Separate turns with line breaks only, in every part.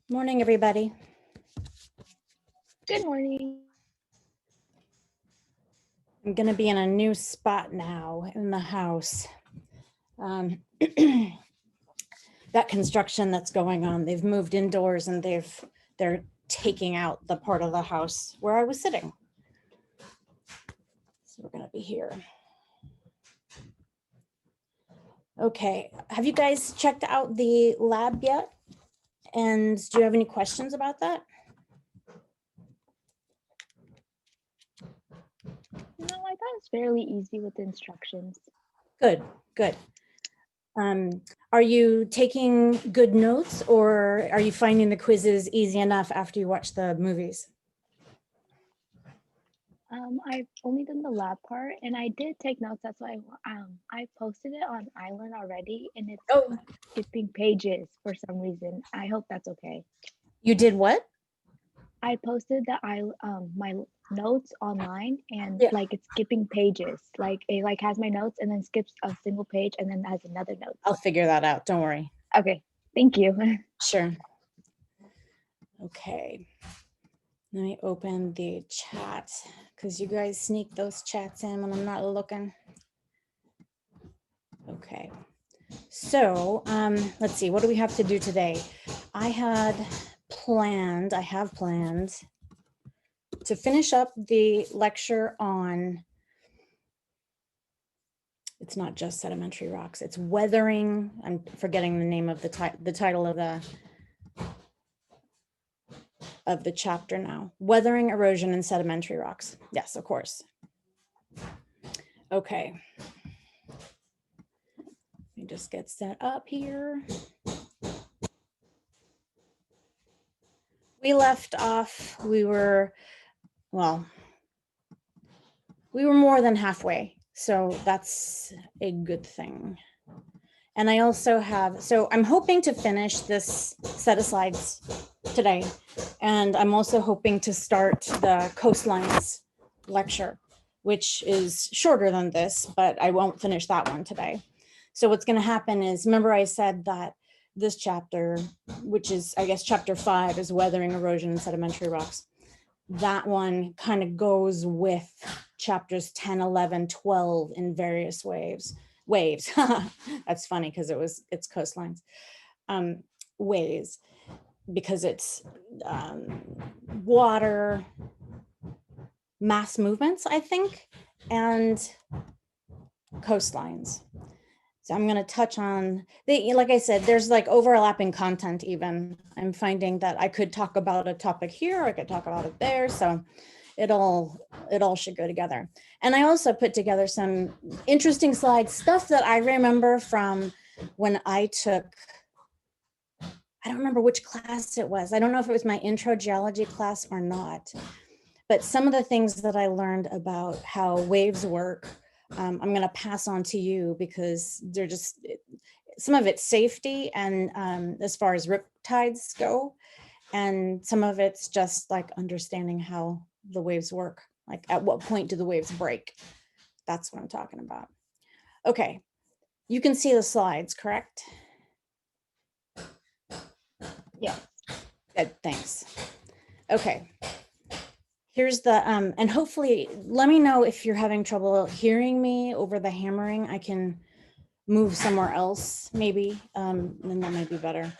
Morning, everybody.
Good morning.
I'm going to be in a new spot now in the house. That construction that's going on, they've moved indoors and they're taking out the part of the house where I was sitting. So we're going to be here. Okay, have you guys checked out the lab yet? And do you have any questions about that?
No, I thought it was fairly easy with the instructions.
Good, good. Are you taking good notes, or are you finding the quizzes easy enough after you watch the movies?
I've only done the lab part, and I did take notes. That's why I posted it on Island already, and it's skipping pages for some reason. I hope that's okay.
You did what?
I posted my notes online, and
Yeah.
like it's skipping pages. Like it has my notes and then skips a single page and then has another note.
I'll figure that out. Don't worry.
Okay, thank you.
Sure. Okay. Let me open the chat because you guys sneak those chats in when I'm not looking. Okay. So let's see, what do we have to do today? I have planned to finish up the lecture on, it's not just sedimentary rocks, it's weathering. I'm forgetting the name of the title of the chapter now. Weathering, erosion, and sedimentary rocks. Yes, of course. Okay. Let me just get set up here. We left off, we were more than halfway, so that's a good thing. And I also have, so I'm hoping to finish this set of slides today. And I'm also hoping to start the coastlines lecture, which is shorter than this, but I won't finish that one today. So what's going to happen is, remember I said that this chapter, which is, I guess, chapter 5 is weathering, erosion, and sedimentary rocks. That one kind of goes with chapters 10, 11, 12 in various waves. That's funny because it's coastlines. Ways, because it's water, mass movements, I think, and coastlines. So I'm going to touch on, like I said, there's like overlapping content even. I'm finding that I could talk about a topic here, or I could talk about it there. So it all should go together. And I also put together some interesting slides, stuff that I remember from when I took, I don't remember which class it was. I don't know if it was my intro geology class or not, but some of the things that I learned about how waves work, I'm going to pass on to you because they're just, some of it's safety and as far as rip tides go, and some of it's just like understanding how the waves work. Like at what point do the waves break? That's what I'm talking about. Okay, you can see the slides, correct?
Yeah.
Good, thanks. Okay. Here's the, and hopefully let me know if you're having trouble hearing me over the hammering. I can move somewhere else maybe, and that might be better.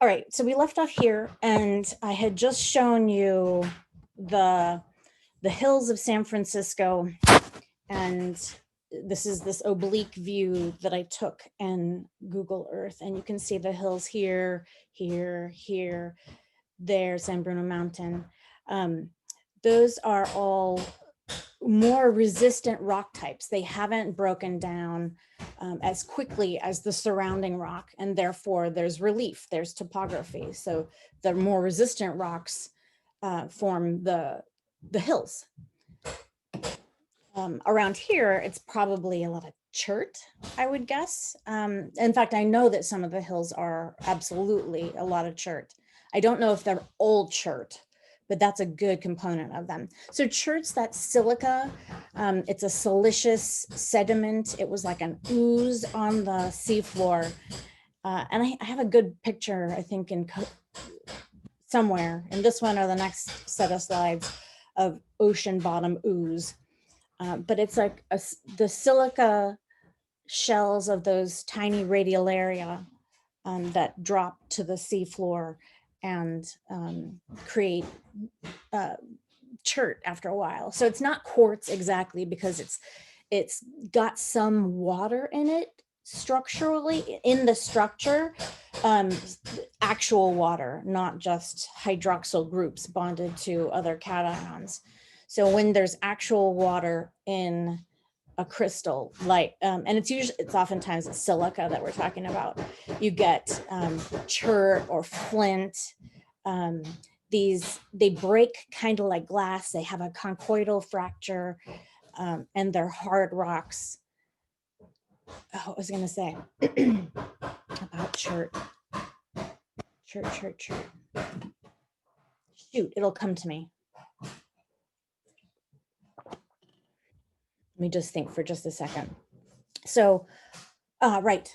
All right, so we left off here and I had just shown you the hills of San Francisco, and this is this oblique view that I took in Google Earth, and you can see the hills here, here, there, San Bruno Mountain. Those are all more resistant rock types. They haven't broken down as quickly as the surrounding rock, and therefore there's relief, there's topography. So the more resistant rocks form the hills. Around here, it's probably a lot of chert, I would guess. In fact, I know that some of the hills are absolutely a lot of chert. I don't know if they're old chert, but that's a good component of them. So chert's that silica, it's a siliceous sediment. It was like an ooze on the seafloor. And I have a good picture, I think, somewhere in this one or the next set of slides of ocean bottom ooze. But it's like the silica shells of those tiny radiolaria that drop to the seafloor and create chert after a while. So it's not quartz exactly, because it's got some water in it structurally in the structure, actual water, not just hydroxyl groups bonded to other cations. So when there's actual water in a crystal, like, and it's oftentimes it's silica that we're talking about, you get chert or flint. They break kind of like glass. They have a conchoidal fracture, and they're hard rocks. Oh, I was gonna say about chert. Shoot, it'll come to me. Let me just think for just a second. So, right.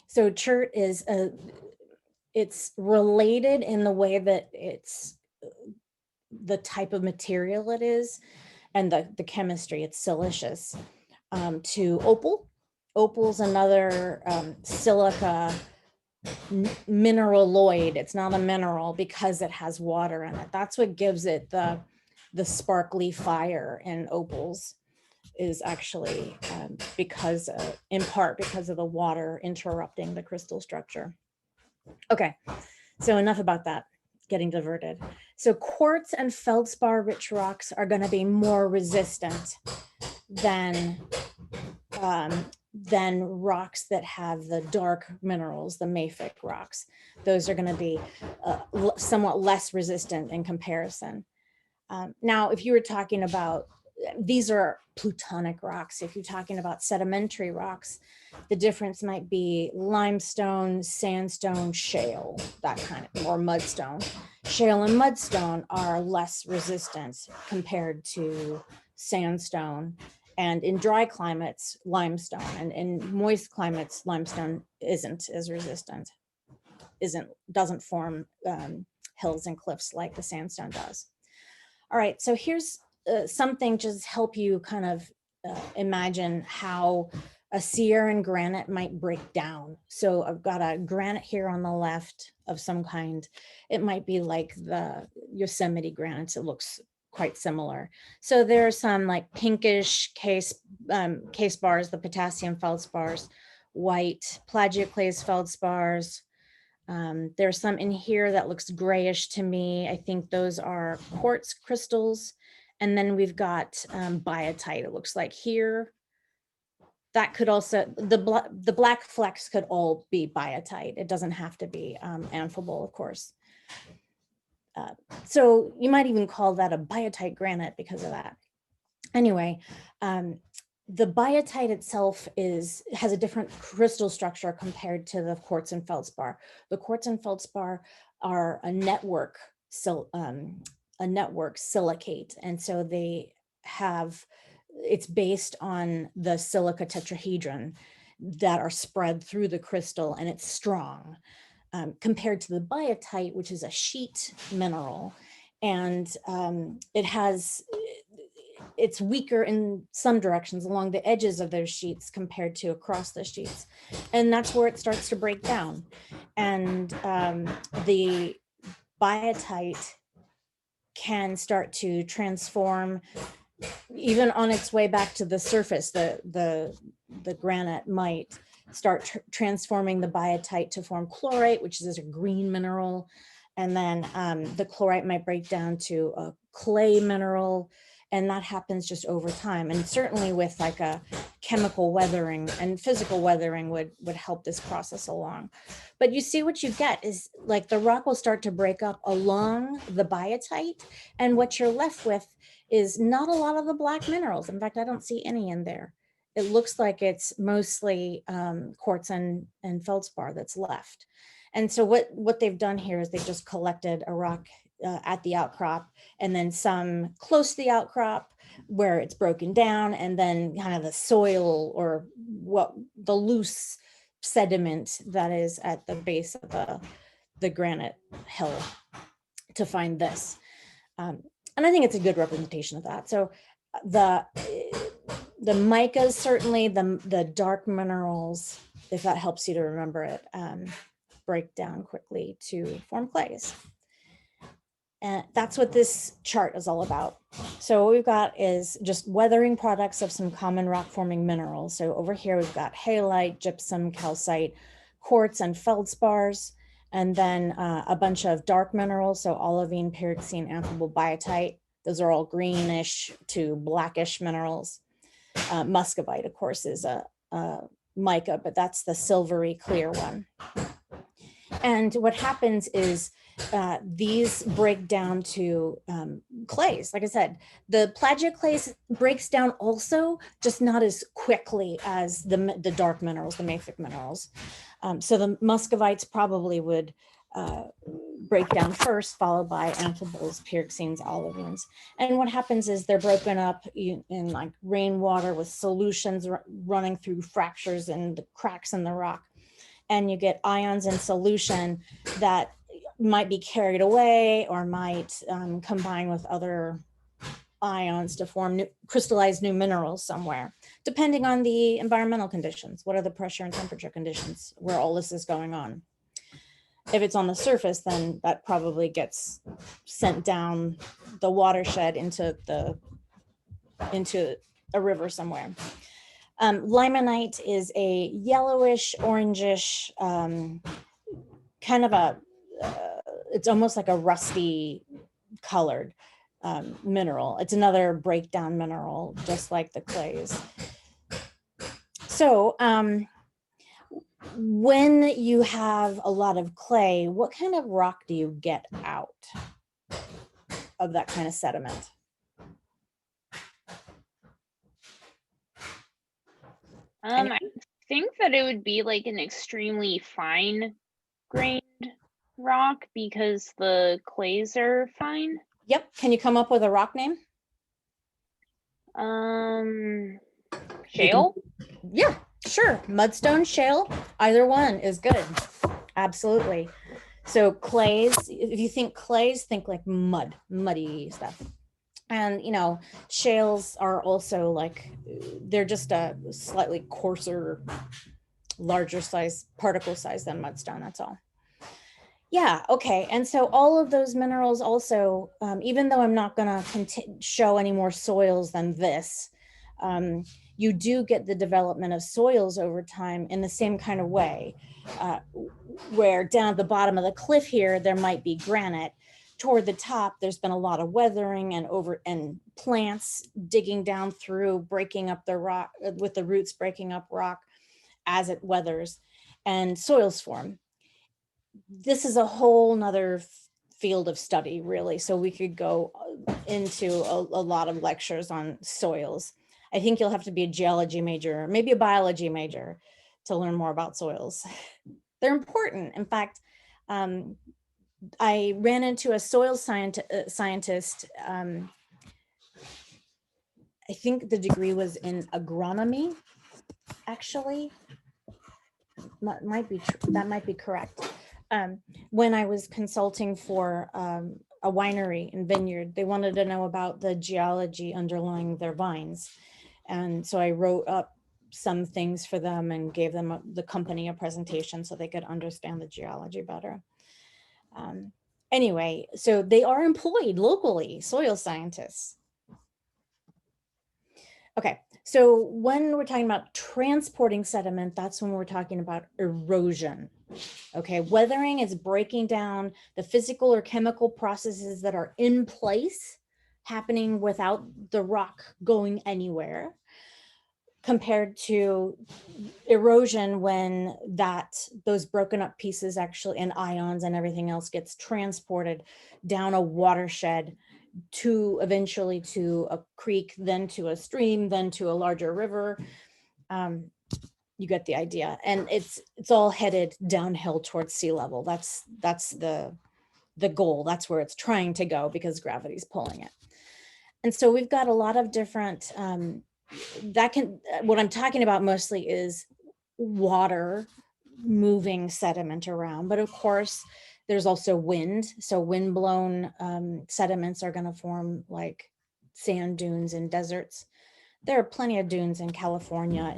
So chert is it's related in the way that it's the type of material it is and the chemistry. It's silicious to opal. Opal's another silica mineraloid. It's not a mineral because it has water in it. That's what gives it the sparkly fire in opals, is actually in part because of the water interrupting the crystal structure. Okay, so enough about that, getting diverted. So quartz and feldspar rich rocks are going to be more resistant than rocks that have the dark minerals, the mafic rocks. Those are going to be somewhat less resistant in comparison. Now, if you were talking about, these are plutonic rocks. If you're talking about sedimentary rocks, the difference might be limestone, sandstone, shale, that kind of, or mudstone. Shale and mudstone are less resistant compared to sandstone. And in dry climates, limestone, and in moist climates, limestone isn't as resistant, doesn't form hills and cliffs like the sandstone does. All right, so here's something just help you kind of imagine how a Sierran granite might break down. So I've got a granite here on the left of some kind. It might be like the Yosemite granites. It looks quite similar. So there are some like pinkish case bars, the potassium feldspars, white plagioclase feldspars. There's some in here that looks grayish to me. I think those are quartz crystals. And then we've got biotite, it looks like here. That could also, the black flecks could all be biotite. It doesn't have to be amphibole, of course. So you might even call that a biotite granite because of that. Anyway, the biotite itself has a different crystal structure compared to the quartz and feldspar. The quartz and feldspar are a network silicate, and so it's based on the silica tetrahedron that are spread through the crystal, and it's strong compared to the biotite, which is a sheet mineral, and it's weaker in some directions along the edges of those sheets compared to across the sheets. And that's where it starts to break down. And the biotite can start to transform even on its way back to the surface. The granite might start transforming the biotite to form chlorite, which is a green mineral. And then the chlorite might break down to a clay mineral. And that happens just over time. And certainly with like a chemical weathering and physical weathering would help this process along. But you see what you get is like the rock will start to break up along the biotite. And what you're left with is not a lot of the black minerals. In fact, I don't see any in there. It looks like it's mostly quartz and feldspar that's left. And so what they've done here is they've just collected a rock at the outcrop, and then some close to the outcrop where it's broken down, and then kind of the soil or what the loose sediment that is at the base of the granite hill to find this. And I think it's a good representation of that. So the micas, certainly the dark minerals, if that helps you to remember it, break down quickly to form clays. And that's what this chart is all about. So what we've got is just weathering products of some common rock forming minerals. So over here, we've got halite, gypsum, calcite, quartz, and feldspars, and then a bunch of dark minerals. So olivine, pyroxene, amphibole, biotite. Those are all greenish to blackish minerals. Muscovite, of course, is a mica, but that's the silvery clear one. And what happens is these break down to clays. Like I said, the plagioclase breaks down also, just not as quickly as the dark minerals, the mafic minerals. So the muscovites probably would break down first, followed by amphiboles, pyroxenes, olivines. And what happens is they're broken up in like rainwater with solutions running through fractures and the cracks in the rock. And you get ions in solution that might be carried away or might combine with other ions to form crystallized new minerals somewhere, depending on the environmental conditions. What are the pressure and temperature conditions where all this is going on? If it's on the surface, then that probably gets sent down the watershed into a river somewhere. Lima Knight is a yellowish, orangish, kind of it's almost like a rusty colored mineral. It's another breakdown mineral, just like the clays. So when you have a lot of clay, what kind of rock do you get out of that kind of sediment?
I think that it would be like an extremely fine grained rock because the clays are fine.
Yep. Can you come up with a rock name?
Shale?
Yeah, sure. Mudstone, shale, either one is good. Absolutely. So clays, if you think clays, think like muddy stuff. And, you know, shales are also like, they're just a slightly coarser, larger size, particle size than mudstone, that's all. Yeah, okay. And so all of those minerals also, even though I'm not going to show any more soils than this, you do get the development of soils over time in the same kind of way, where down at the bottom of the cliff here, there might be granite. Toward the top, there's been a lot of weathering and plants digging down through, breaking up the rock, with the roots breaking up rock as it weathers, and soils form. This is a whole nother field of study, really. So we could go into a lot of lectures on soils. I think you'll have to be a geology major, maybe a biology major, to learn more about soils. They're important. In fact, I ran into a soil scientist. I think the degree was in agronomy, actually. That might be correct. When I was consulting for a winery and vineyard, they wanted to know about the geology underlying their vines. And so I wrote up some things for them and gave them the company a presentation so they could understand the geology better. Anyway, so they are employed locally, soil scientists. Okay, so when we're talking about transporting sediment, that's when we're talking about erosion. Okay, weathering is breaking down the physical or chemical processes that are in place, happening without the rock going anywhere, compared to erosion when those broken up pieces actually, and ions and everything else, gets transported down a watershed to eventually to a creek, then to a stream, then to a larger river. You get the idea. And it's all headed downhill towards sea level. That's the goal. That's where it's trying to go because gravity's pulling it. And so we've got a lot of different, what I'm talking about mostly is water moving sediment around. But of course, there's also wind. So wind-blown sediments are going to form like sand dunes in deserts. There are plenty of dunes in California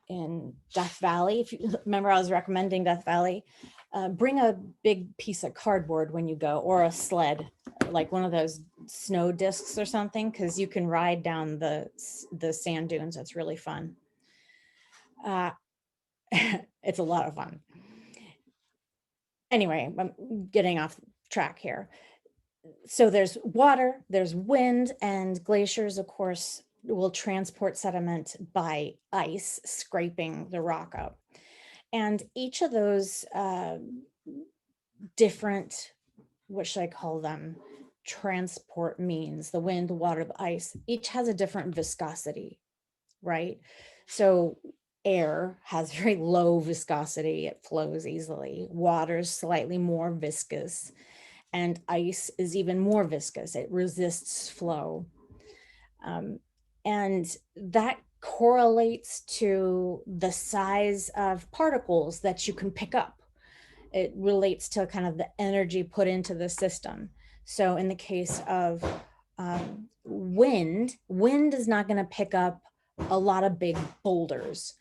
in Death Valley. If you remember, I was recommending Death Valley. Bring a big piece of cardboard when you go, or a sled, like one of those snow discs or something, because you can ride down the sand dunes. It's really fun. It's a lot of fun. Anyway, I'm getting off track here. So there's water, there's wind, and glaciers, of course, will transport sediment by ice, scraping the rock up. And each of those different, what should I call them, transport means, the wind, the water, the ice, each has a different viscosity, right? So air has very low viscosity, it flows easily. Water is slightly more viscous, and ice is even more viscous, it resists flow. And that correlates to the size of particles that you can pick up. It relates to kind of the energy put into the system. So in the case of wind is not going to pick up a lot of big boulders.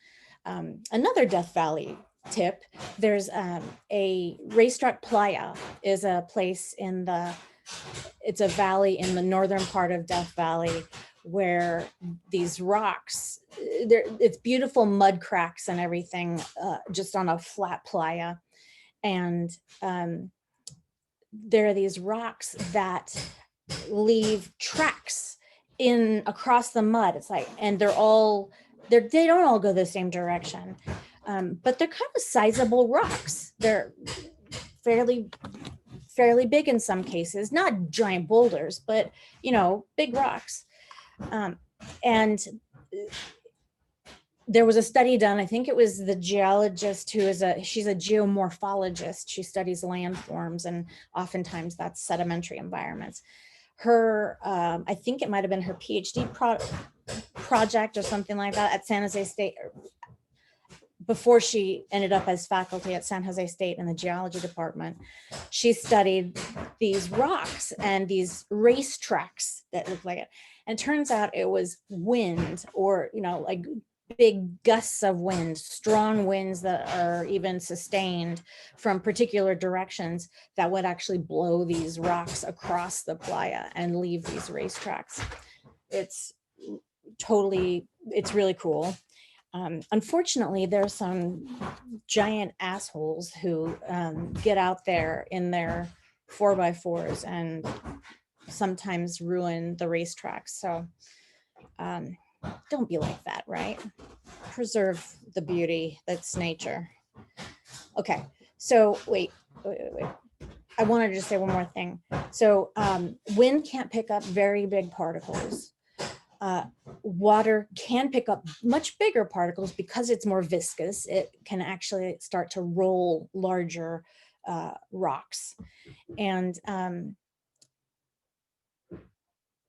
Another Death Valley tip, there's a racetrack playa is a place it's a valley in the northern part of Death Valley where these rocks, it's beautiful mud cracks and everything, just on a flat playa. And there are these rocks that leave tracks across the mud. It's like, and they don't all go the same direction, but they're kind of sizable rocks. They're fairly big in some cases, not giant boulders, but big rocks. And there was a study done, I think it was the geologist she's a geomorphologist. She studies landforms, and oftentimes that's sedimentary environments. Her, I think it might've been her PhD project or something like that at San Jose State, before she ended up as faculty at San Jose State in the geology department. She studied these rocks and these race tracks that look like it. And it turns out it was wind, or, like big gusts of wind, strong winds that are even sustained from particular directions that would actually blow these rocks across the playa and leave these race tracks. It's really cool. Unfortunately, there are some giant assholes who get out there in their 4x4s and sometimes ruin the racetracks. So don't be like that, right? Preserve the beauty that's nature. Okay, so wait. I wanted to just say one more thing. So wind can't pick up very big particles. Water can pick up much bigger particles because it's more viscous. It can actually start to roll larger rocks. And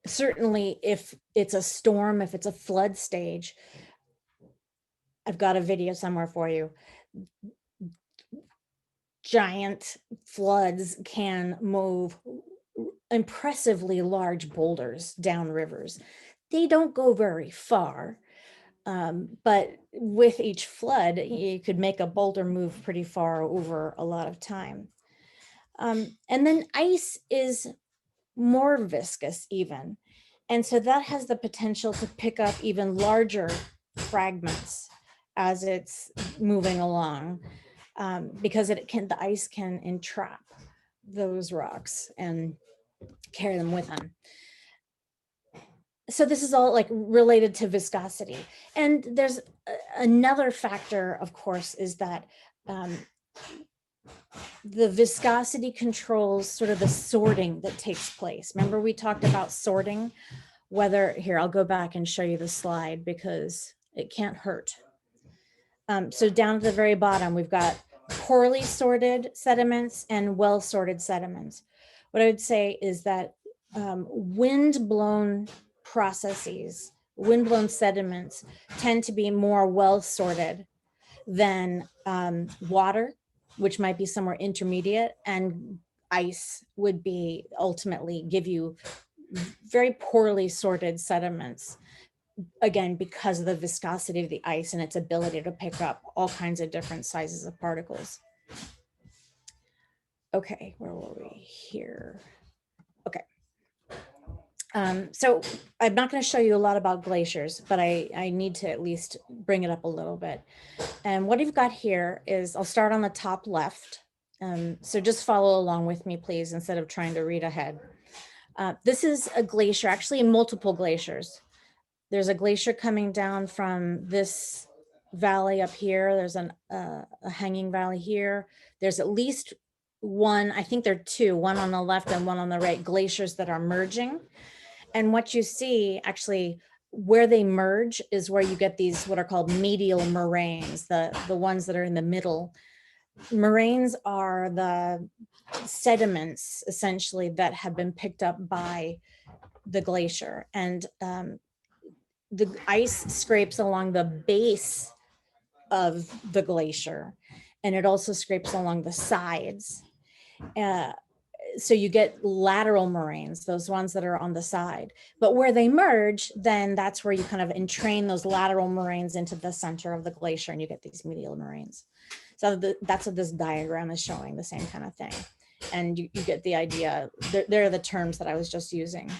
certainly if it's a storm, if it's a flood stage, I've got a video somewhere for you. Giant floods can move impressively large boulders down rivers. They don't go very far, but with each flood, you could make a boulder move pretty far over a lot of time. And then ice is more viscous even. And so that has the potential to pick up even larger fragments as it's moving along, because the ice can entrap those rocks and carry them with them. So this is all like related to viscosity. And there's another factor, of course, is that the viscosity controls sort of the sorting that takes place. Remember we talked about sorting? Here, I'll go back and show you the slide because it can't hurt. So down at the very bottom, we've got poorly sorted sediments and well-sorted sediments. What I would say is that wind-blown processes, wind-blown sediments tend to be more well-sorted then water, which might be somewhere intermediate, and ice would be ultimately give you very poorly sorted sediments, again, because of the viscosity of the ice and its ability to pick up all kinds of different sizes of particles. Okay, where were we here? Okay. So I'm not going to show you a lot about glaciers, but I need to at least bring it up a little bit. And what you've got here is, I'll start on the top left. So just follow along with me, please, instead of trying to read ahead. This is a glacier, actually multiple glaciers. There's a glacier coming down from this valley up here. There's a hanging valley here. There's at least one, I think there are two, one on the left and one on the right, glaciers that are merging. And what you see, actually, where they merge is where you get these what are called medial moraines, the ones that are in the middle. Moraines are the sediments, essentially, that have been picked up by the glacier. And the ice scrapes along the base of the glacier, and it also scrapes along the sides. So you get lateral moraines, those ones that are on the side. But where they merge, then that's where you kind of entrain those lateral moraines into the center of the glacier, and you get these medial moraines. So that's what this diagram is showing, the same kind of thing. And you get the idea. They're the terms that I was just using.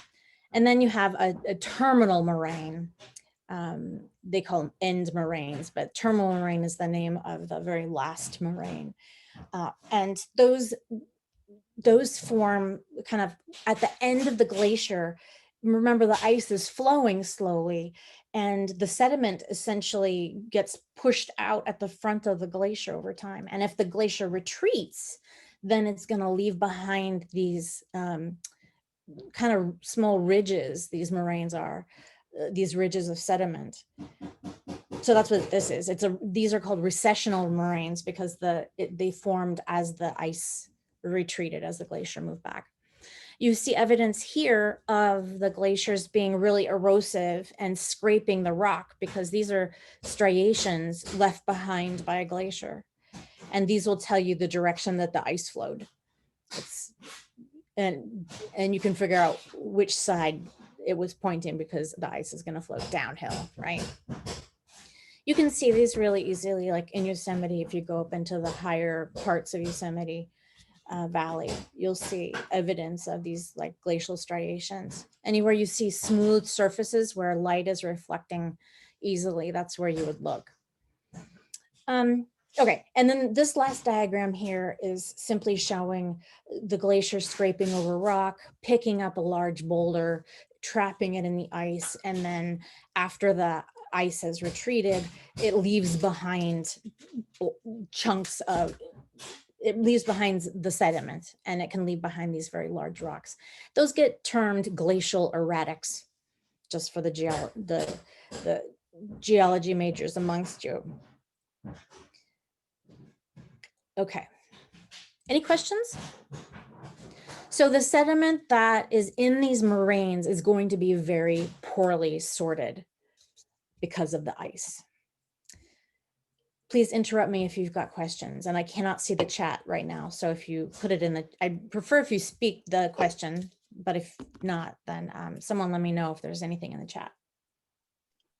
And then you have a terminal moraine. They call them end moraines, but terminal moraine is the name of the very last moraine. And those form kind of at the end of the glacier. Remember, the ice is flowing slowly, and the sediment essentially gets pushed out at the front of the glacier over time. And if the glacier retreats, then it's going to leave behind these kind of small ridges. These moraines are these ridges of sediment. So that's what this is. These are called recessional moraines because they formed as the ice retreated, as the glacier moved back. You see evidence here of the glaciers being really erosive and scraping the rock, because these are striations left behind by a glacier. And these will tell you the direction that the ice flowed. And you can figure out which side it was pointing, because the ice is going to flow downhill, right? You can see these really easily, like in Yosemite. If you go up into the higher parts of Yosemite Valley, you'll see evidence of these like glacial striations. Anywhere you see smooth surfaces where light is reflecting easily, that's where you would look. Okay, and then this last diagram here is simply showing the glacier scraping over rock, picking up a large boulder, trapping it in the ice, and then after the ice has retreated, it leaves behind chunks of, it leaves behind the sediment, and it can leave behind these very large rocks. Those get termed glacial erratics, just for the geology majors amongst you. Okay, any questions? So the sediment that is in these moraines is going to be very poorly sorted because of the ice. Please interrupt me if you've got questions, and I cannot see the chat right now. So if you put it in I'd prefer if you speak the question, but if not, then someone let me know if there's anything in the chat.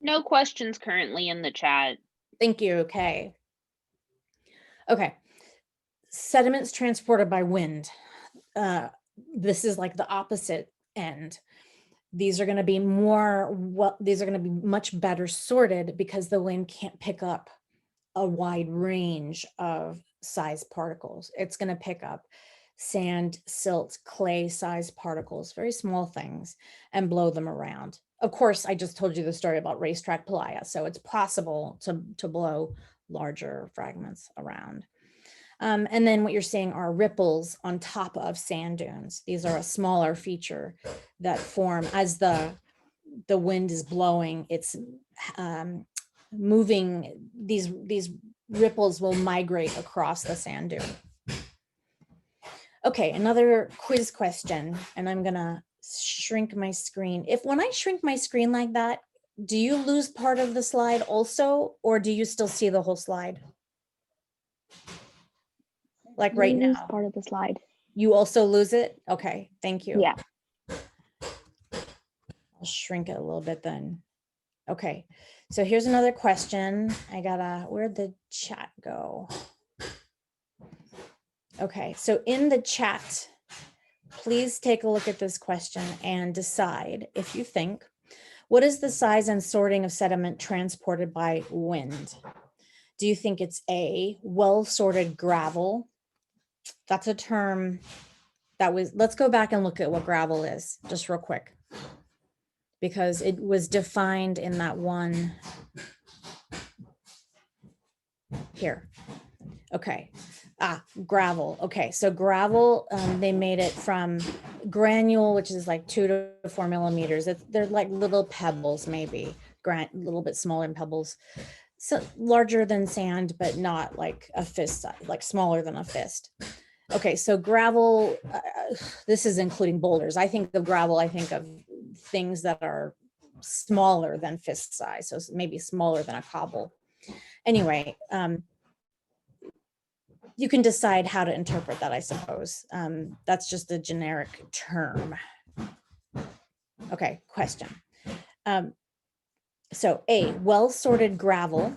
No questions currently in the chat.
Thank you, okay. Okay, sediments transported by wind. This is like the opposite end. These are going to be these are going to be much better sorted, because the wind can't pick up a wide range of size particles. It's going to pick up sand, silt, clay size particles, very small things, and blow them around. Of course, I just told you the story about racetrack playa, so it's possible to blow larger fragments around. And then what you're seeing are ripples on top of sand dunes. These are a smaller feature that form as the wind is blowing. It's moving, these ripples will migrate across the sand dune. Okay, another quiz question, and I'm gonna shrink my screen. When I shrink my screen like that, do you lose part of the slide also, or do you still see the whole slide? Like
We
right
lose
now?
part of the slide.
You also lose it? Okay, thank you.
Yeah.
I'll shrink it a little bit then. Okay, so here's another question. Where'd the chat go? Okay, so in the chat, please take a look at this question and decide if you think, what is the size and sorting of sediment transported by wind? Do you think it's A, well-sorted gravel? That's a term let's go back and look at what gravel is, just real quick, because it was defined in that one here. Okay, gravel. Okay, so gravel, they made it from granule, which is like 2 to 4 millimeters. They're like little pebbles, maybe, a little bit smaller than pebbles. So larger than sand, but not like a fist size, like smaller than a fist. Okay, so gravel, this is including boulders. I think of gravel, I think of things that are smaller than fist size, so maybe smaller than a cobble. Anyway, you can decide how to interpret that, I suppose. That's just a generic term. Okay, question. So A, well-sorted gravel,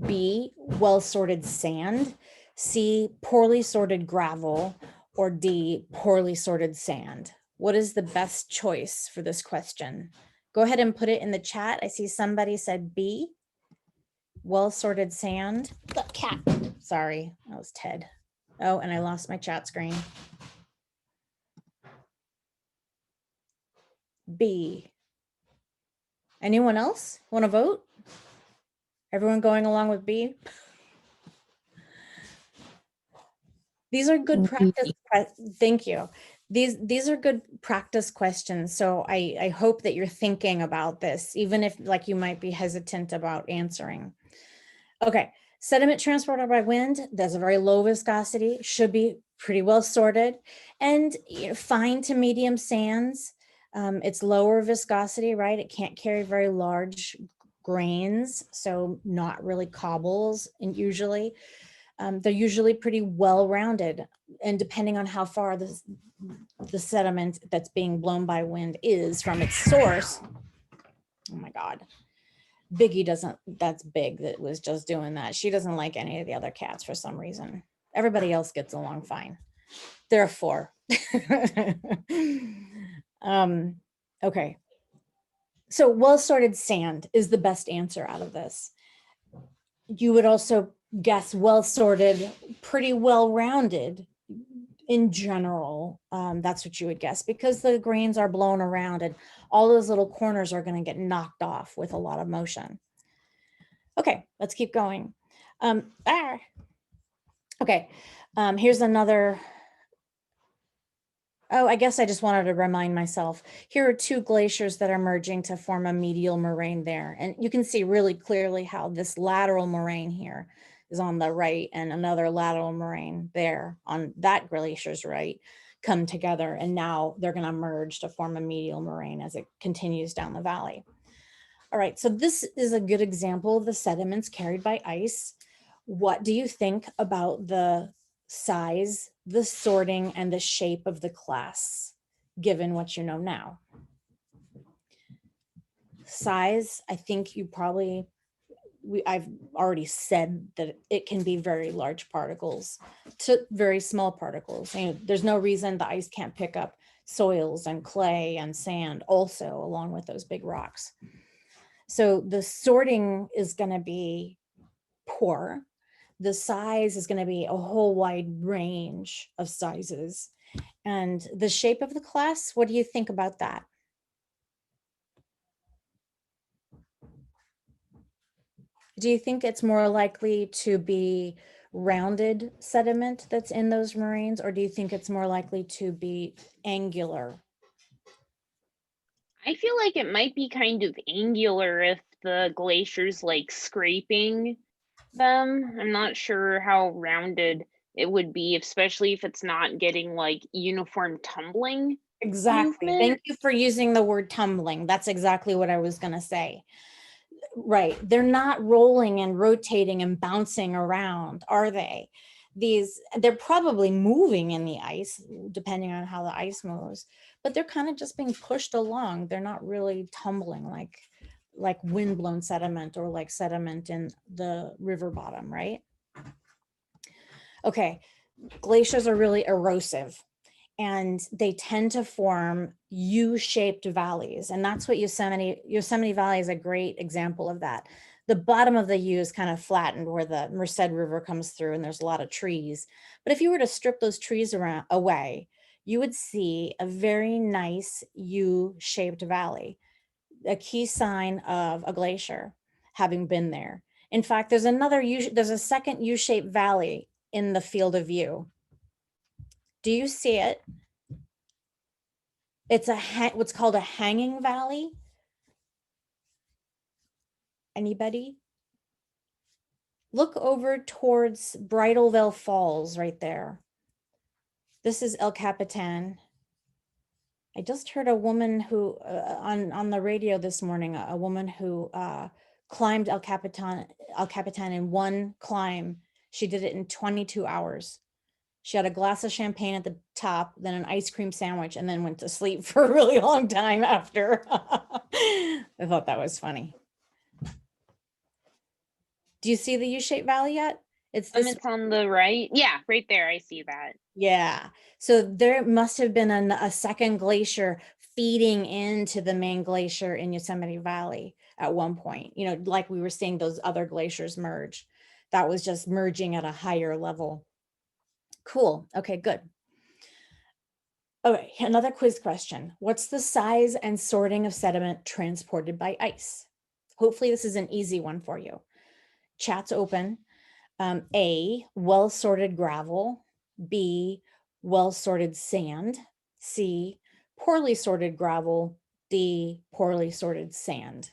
B, well-sorted sand, C, poorly sorted gravel, or D, poorly sorted sand. What is the best choice for this question? Go ahead and put it in the chat. I see somebody said B, well-sorted sand. The cat, sorry, that was Ted. Oh, and I lost my chat screen. B. Anyone else want to vote? Everyone going along with B? These are good practice. Thank you. These are good practice questions. So I hope that you're thinking about this, even if like you might be hesitant about answering. Okay, sediment transported by wind, there's a very low viscosity, should be pretty well sorted, and fine to medium sands. It's lower viscosity, right? It can't carry very large grains, so not really cobbles, and usually. They're usually pretty well-rounded, and depending on how far the sediment that's being blown by wind is from its source. Oh my God. Biggie doesn't, that's Big that was just doing that. She doesn't like any of the other cats for some reason. Everybody else gets along fine. Therefore, okay. So well-sorted sand is the best answer out of this. You would also guess well-sorted, pretty well-rounded in general. That's what you would guess, because the grains are blown around and all those little corners are going to get knocked off with a lot of motion. Okay, let's keep going. Okay, here's another. Oh, I guess I just wanted to remind myself, here are 2 glaciers that are merging to form a medial moraine there. And you can see really clearly how this lateral moraine here is on the right and another lateral moraine there on that glacier's right come together. And now they're going to merge to form a medial moraine as it continues down the valley. All right, so this is a good example of the sediments carried by ice. What do you think about the size, the sorting, and the shape of the class, given what you know now? Size, I think you probably, I've already said that it can be very large particles to very small particles. There's no reason the ice can't pick up soils and clay and sand also along with those big rocks. So the sorting is going to be poor. The size is going to be a whole wide range of sizes. And the shape of the class, what do you think about that? Do you think it's more likely to be rounded sediment that's in those moraines, or do you think it's more likely to be angular?
I feel like it might be kind of angular if the glacier's like scraping them. I'm not sure how rounded it would be, especially if it's not getting like uniform tumbling.
Exactly.
Movement.
Thank you for using the word tumbling. That's exactly what I was going to say. Right. They're not rolling and rotating and bouncing around, are they? they're probably moving in the ice, depending on how the ice moves, but they're kind of just being pushed along. They're not really tumbling like windblown sediment or like sediment in the river bottom, right? Okay, glaciers are really erosive, and they tend to form U-shaped valleys. And that's what Yosemite Valley is a great example of that. The bottom of the U is kind of flattened where the Merced River comes through and there's a lot of trees. But if you were to strip those trees away, you would see a very nice U-shaped valley, a key sign of a glacier having been there. In fact, there's a second U-shaped valley in the field of view. Do you see it? It's what's called a hanging valley. Anybody? Look over towards Bridalveil Falls right there. This is El Capitan. I just heard a woman who, on the radio this morning, a woman who climbed El Capitan in one climb. She did it in 22 hours. She had a glass of champagne at the top, then an ice cream sandwich, and then went to sleep for a really long time after. I thought that was funny. Do you see the U-shaped valley yet? It's this.
It's on the right. Yeah, right there. I see that.
Yeah. So there must have been a second glacier feeding into the main glacier in Yosemite Valley at one point. You know, like we were seeing those other glaciers merge. That was just merging at a higher level. Cool. Okay, good. All right, another quiz question. What's the size and sorting of sediment transported by ice? Hopefully this is an easy one for you. Chat's open. A, well-sorted gravel. B, well-sorted sand. C, poorly sorted gravel. D, poorly sorted sand.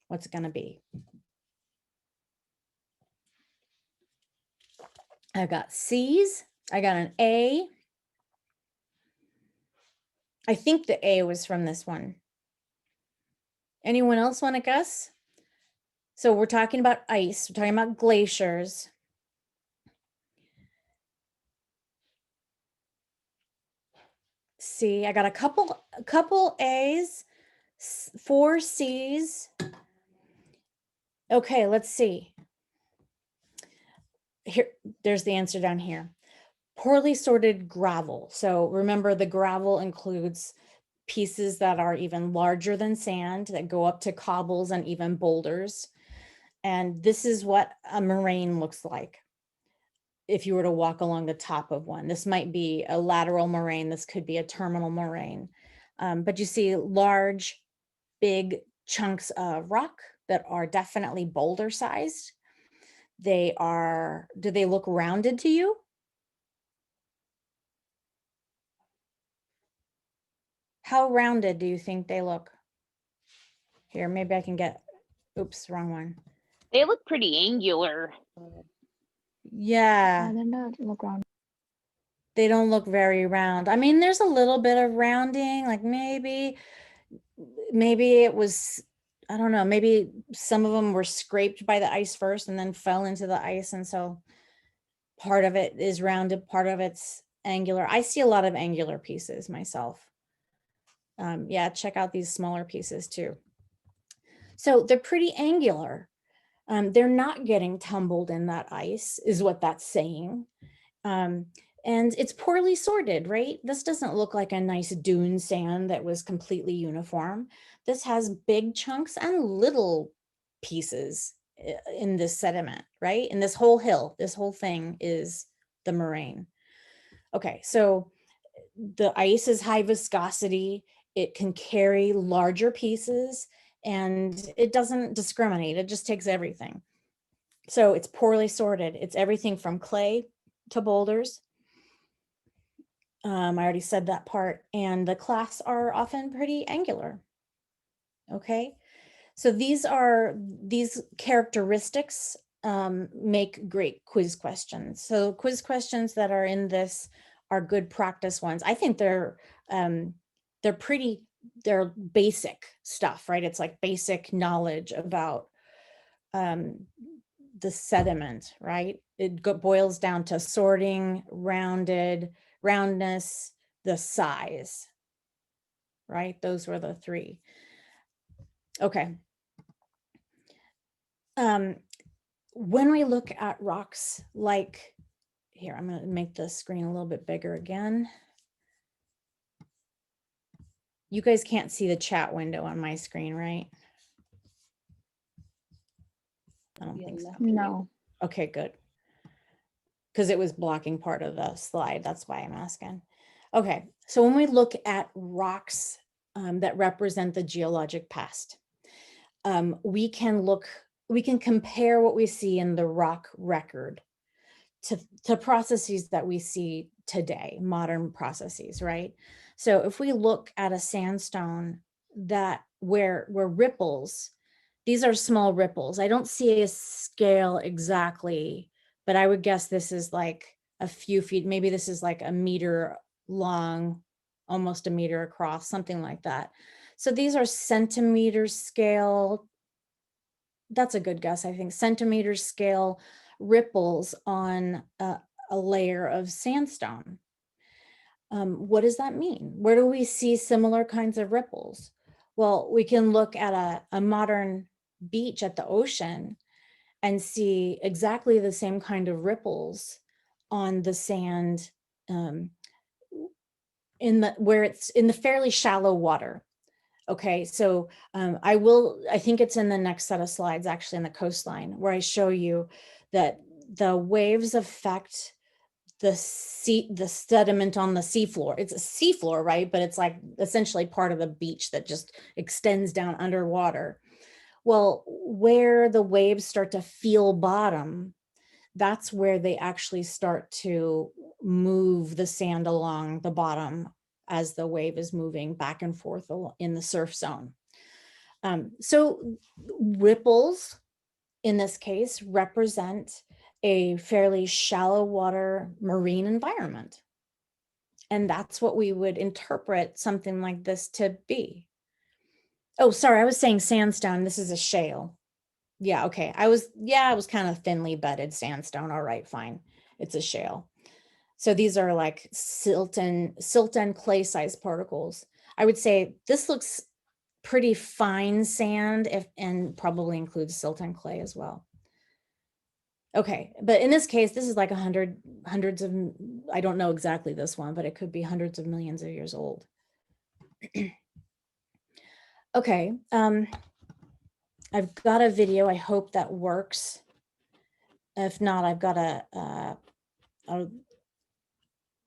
What's it gonna be? I got C's. I got an A. I think the A was from this one. Anyone else want to guess? So we're talking about ice. We're talking about glaciers. C, I got a couple A's, 4 C's. Okay, let's see. Here, there's the answer down here. Poorly sorted gravel. So remember, the gravel includes pieces that are even larger than sand, that go up to cobbles and even boulders. And this is what a moraine looks like if you were to walk along the top of one. This might be a lateral moraine. This could be a terminal moraine. But you see large, big chunks of rock that are definitely boulder sized. Do they look rounded to you? How rounded do you think they look? Here, maybe I can get, oops, wrong one.
They look pretty angular.
Yeah.
I don't know. Look around.
They don't look very round. I mean, there's a little bit of rounding, like maybe it was, I don't know, maybe some of them were scraped by the ice first and then fell into the ice. And so part of it is rounded, part of it's angular. I see a lot of angular pieces myself. Yeah, check out these smaller pieces too. So they're pretty angular. They're not getting tumbled in that ice, is what that's saying. And it's poorly sorted, right? This doesn't look like a nice dune sand that was completely uniform. This has big chunks and little pieces in this sediment, right? And this whole hill, this whole thing is the moraine. Okay, so the ice is high viscosity. It can carry larger pieces and it doesn't discriminate. It just takes everything. So it's poorly sorted. It's everything from clay to boulders. I already said that part. And the clasts are often pretty angular. Okay, so these characteristics make great quiz questions. So quiz questions that are in this are good practice ones. I think they're basic stuff, right? It's like basic knowledge about the sediment, right? It boils down to sorting, roundness, the size, right? Those were the three. Okay. When we look at rocks like, here, I'm going to make the screen a little bit bigger again. You guys can't see the chat window on my screen, right? I don't think so.
No.
Okay, good. Because it was blocking part of the slide. That's why I'm asking. Okay, so when we look at rocks that represent the geologic past, we can compare what we see in the rock record to processes that we see today, modern processes, right? So if we look at a sandstone that where ripples, these are small ripples. I don't see a scale exactly, but I would guess this is like a few feet. Maybe this is like a meter long, almost a meter across, something like that. So these are centimeter scale. That's a good guess, I think. Centimeter scale ripples on a layer of sandstone. What does that mean? Where do we see similar kinds of ripples? Well, we can look at a modern beach at the ocean and see exactly the same kind of ripples on the sand where it's in the fairly shallow water. Okay, so I think it's in the next set of slides, actually in the coastline, where I show you that the waves affect the sediment on the seafloor. It's a seafloor, right? But it's like essentially part of the beach that just extends down underwater. Well, where the waves start to feel bottom, that's where they actually start to move the sand along the bottom as the wave is moving back and forth in the surf zone. So ripples in this case represent a fairly shallow water marine environment. And that's what we would interpret something like this to be. Oh, sorry, I was saying sandstone. This is a shale. Yeah, okay. I was kind of thinly bedded sandstone. All right, fine. It's a shale. So these are like silt and clay sized particles. I would say this looks pretty fine sand and probably includes silt and clay as well. Okay, but in this case, this is like hundreds of, I don't know exactly this one, but it could be hundreds of millions of years old. Okay, I've got a video. I hope that works. If not, I've got a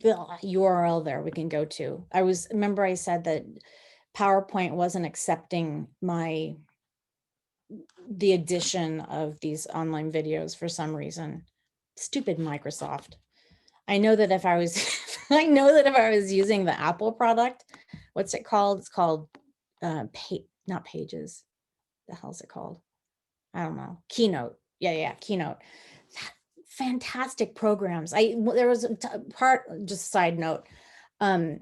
URL there we can go to. Remember I said that PowerPoint wasn't accepting the addition of these online videos for some reason. Stupid Microsoft. I know that if I was using the Apple product, what's it called? It's called not Pages. The hell's it called? I don't know. Keynote. Yeah, Keynote. Fantastic programs. There was a part, just side note. I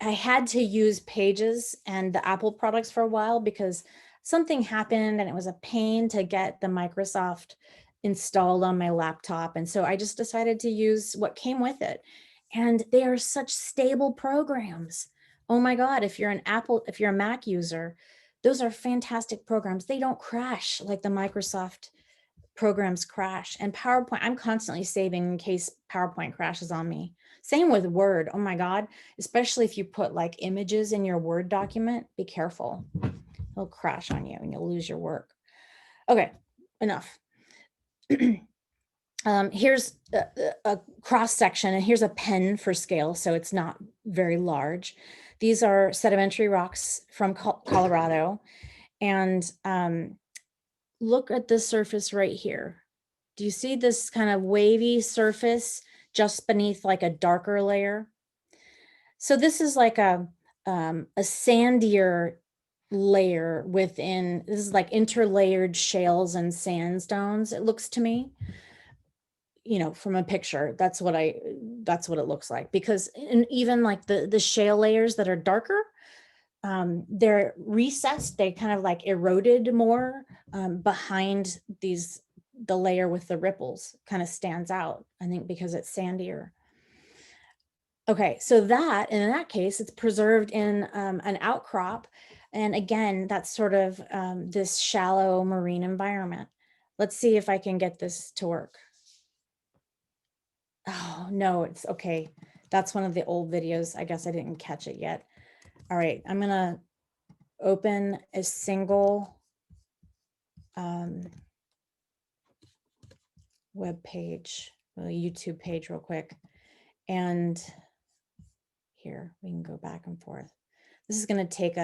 had to use Pages and the Apple products for a while because something happened and it was a pain to get the Microsoft installed on my laptop. And so I just decided to use what came with it. And they are such stable programs. Oh my God, if you're a Mac user, those are fantastic programs. They don't crash like the Microsoft programs crash. And PowerPoint, I'm constantly saving in case PowerPoint crashes on me. Same with Word. Oh my God, especially if you put like images in your Word document, be careful. It'll crash on you and you'll lose your work. Okay, enough. Here's a cross section, and here's a pen for scale, so it's not very large. These are sedimentary rocks from Colorado, and look at the surface right here. Do you see this kind of wavy surface just beneath like a darker layer? So this is like a sandier layer within. This is like interlayered shales and sandstones, it looks to me. You know, from a picture, that's what it looks like, because even like the shale layers that are darker, they're recessed, they kind of like eroded more behind these the layer with the ripples kind of stands out, I think, because it's sandier. Okay, so that, in that case, it's preserved in an outcrop. And again, that's sort of this shallow marine environment. Let's see if I can get this to work. Oh, no, it's okay. That's one of the old videos. I guess I didn't catch it yet. All right, I'm gonna open a single web page, a YouTube page real quick. And here, we can go back and forth. This is gonna take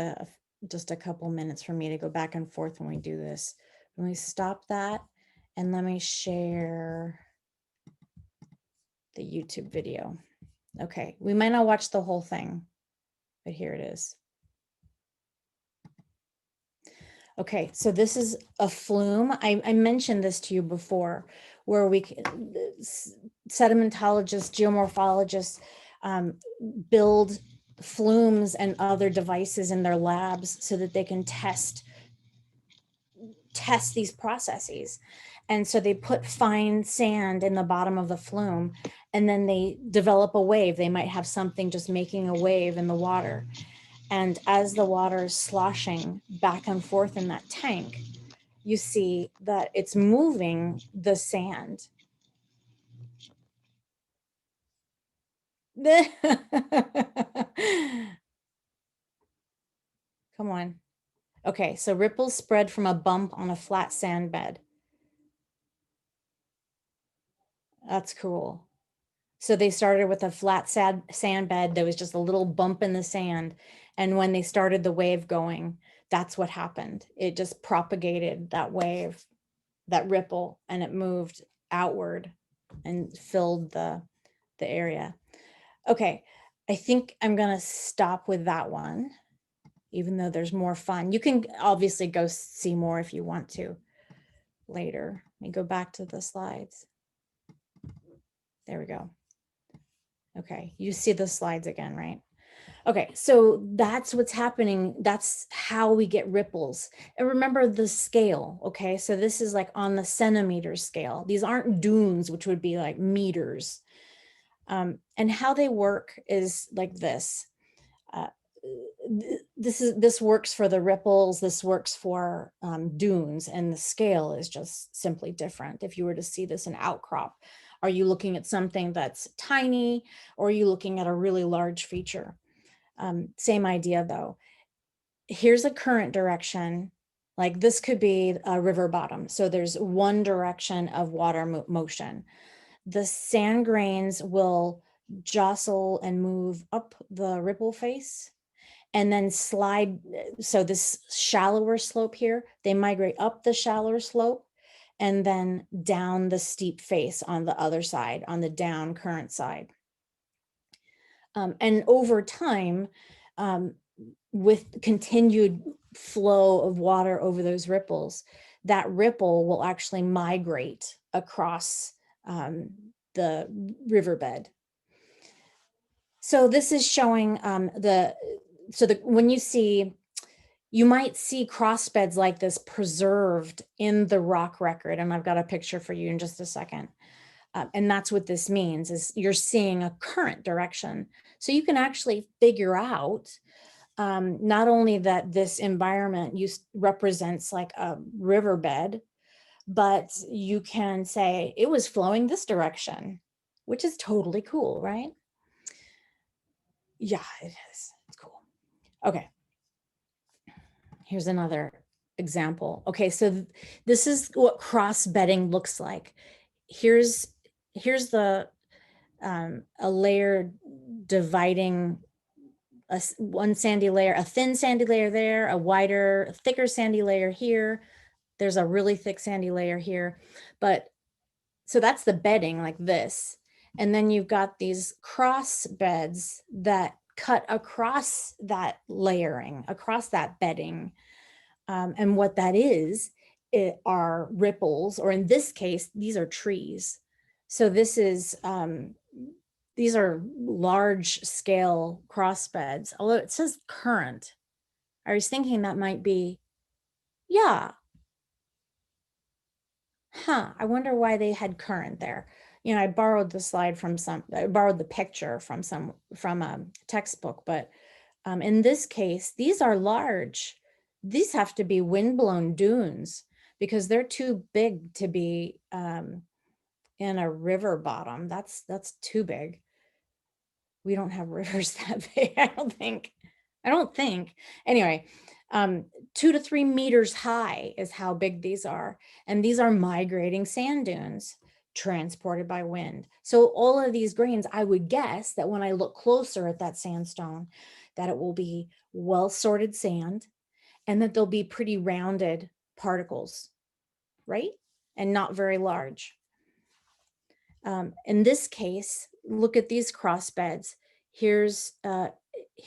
just a couple minutes for me to go back and forth when we do this. Let me stop that and let me share the YouTube video. Okay, we might not watch the whole thing, but here it is. Okay, so this is a flume. I mentioned this to you before, where sedimentologists, geomorphologists build flumes and other devices in their labs so that they can test these processes. And so they put fine sand in the bottom of the flume, and then they develop a wave. They might have something just making a wave in the water. And as the water is sloshing back and forth in that tank, you see that it's moving the sand. Come on. Okay, so ripples spread from a bump on a flat sand bed. That's cool. So they started with a flat sand bed. There was just a little bump in the sand. And when they started the wave going, that's what happened. It just propagated that wave, that ripple, and it moved outward and filled the area. Okay, I think I'm gonna stop with that one, even though there's more fun. You can obviously go see more if you want to later. Let me go back to the slides. There we go. Okay, you see the slides again, right? Okay, so that's what's happening. That's how we get ripples. And remember the scale, okay? So this is like on the centimeter scale. These aren't dunes, which would be like meters. And how they work is like this. This works for the ripples, this works for dunes, and the scale is just simply different. If you were to see this in outcrop, are you looking at something that's tiny, or are you looking at a really large feature? Same idea though. Here's a current direction. Like this could be a river bottom. So there's one direction of water motion. The sand grains will jostle and move up the ripple face and then slide. So this shallower slope here, they migrate up the shallower slope and then down the steep face on the other side, on the down current side. And over time, with continued flow of water over those ripples, that ripple will actually migrate across the riverbed. So this is showing when you see, you might see cross beds like this preserved in the rock record. And I've got a picture for you in just a second. And that's what this means, is you're seeing a current direction. So you can actually figure out not only that this environment represents like a riverbed, but you can say it was flowing this direction, which is totally cool, right? Yeah, it is. It's cool. Okay. Here's another example. Okay, so this is what cross bedding looks like. Here's the a layer dividing one sandy layer, a thin sandy layer there, a wider, thicker sandy layer here. There's a really thick sandy layer here. But so that's the bedding like this. And then you've got these cross beds that cut across that layering, across that bedding. And what that is, it are ripples, or in this case, these are trees. So this is, these are large scale cross beds, although it says current. I was thinking that might be, yeah. I wonder why they had current there. You know, I borrowed the slide from I borrowed the picture from a textbook, but in this case, these are large. These have to be windblown dunes because they're too big to be in a river bottom. That's too big. We don't have rivers that big, I don't think. Anyway, 2 to 3 meters high is how big these are. And these are migrating sand dunes transported by wind. So all of these grains, I would guess that when I look closer at that sandstone, that it will be well sorted sand and that there'll be pretty rounded particles, right? And not very large. In this case, look at these cross beds. Here's a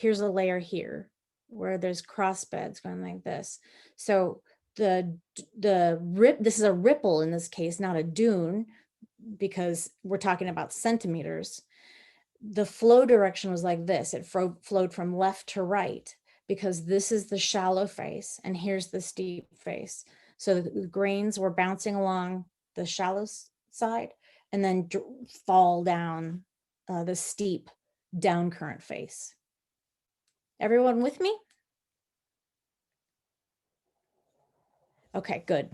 layer here where there's cross beds going like this. So this is a ripple in this case, not a dune, because we're talking about centimeters. The flow direction was like this. It flowed from left to right because this is the shallow face and here's the steep face. So the grains were bouncing along the shallow side and then fall down the steep down current face. Everyone with me? Okay, good.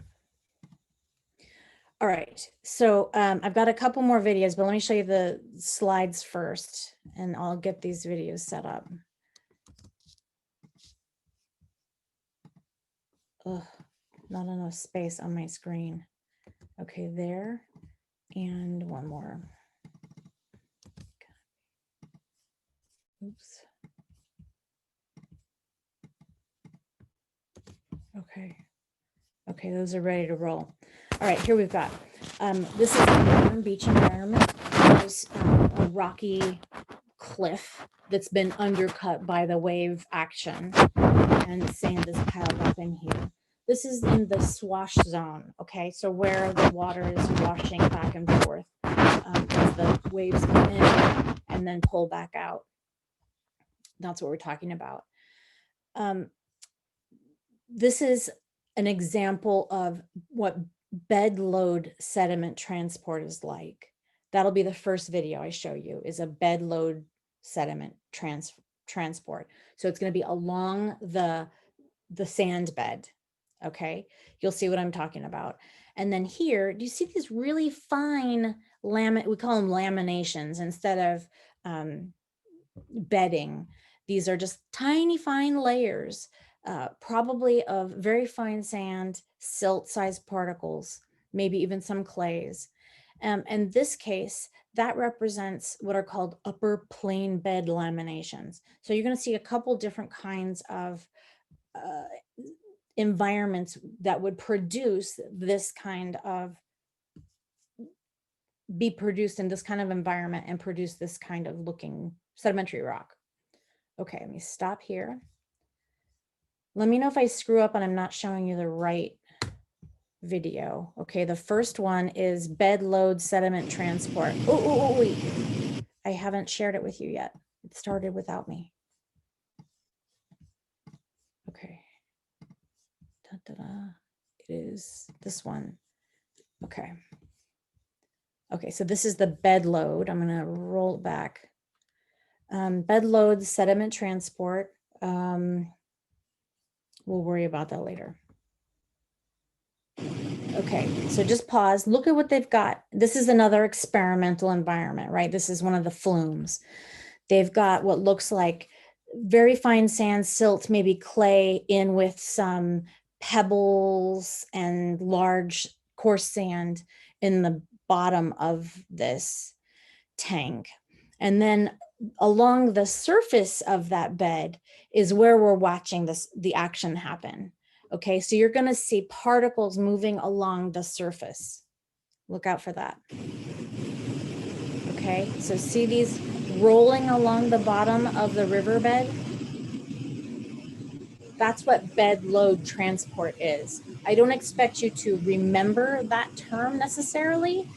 All right, so I've got a couple more videos, but let me show you the slides first and I'll get these videos set up. Ugh, not enough space on my screen. Okay, there, and one more. Oops. Okay, those are ready to roll. All right, here we've got, this is a modern beach environment. There's a rocky cliff that's been undercut by the wave action and sand is piled up in here. This is in the swash zone, okay? So where the water is washing back and forth as the waves come in and then pull back out. That's what we're talking about. This is an example of what bed load sediment transport is like. That'll be the first video I show you, is a bed load sediment transport. So it's going to be along the sand bed. Okay, you'll see what I'm talking about. And then here, do you see these really fine we call them laminations instead of bedding. These are just tiny fine layers, probably of very fine sand, silt-sized particles, maybe even some clays. In this case, that represents what are called upper plane bed laminations. So you're going to see a couple different kinds of environments that would produce this kind of, be produced in this kind of environment and produce this kind of looking sedimentary rock. Okay, let me stop here. Let me know if I screw up and I'm not showing you the right video. Okay, the first one is bed load sediment transport. Oh, wait. I haven't shared it with you yet. It started without me. Okay. It is this one. Okay. Okay, so this is the bed load. I'm going to roll it back. Bed load sediment transport. We'll worry about that later. Okay, so just pause. Look at what they've got. This is another experimental environment, right? This is one of the flumes. They've got what looks like very fine sand, silt, maybe clay in with some pebbles and large coarse sand in the bottom of this tank. And then along the surface of that bed is where we're watching the action happen. Okay, so you're going to see particles moving along the surface. Look out for that. Okay, so see these rolling along the bottom of the riverbed? That's what bed load transport is. I don't expect you to remember that term necessarily,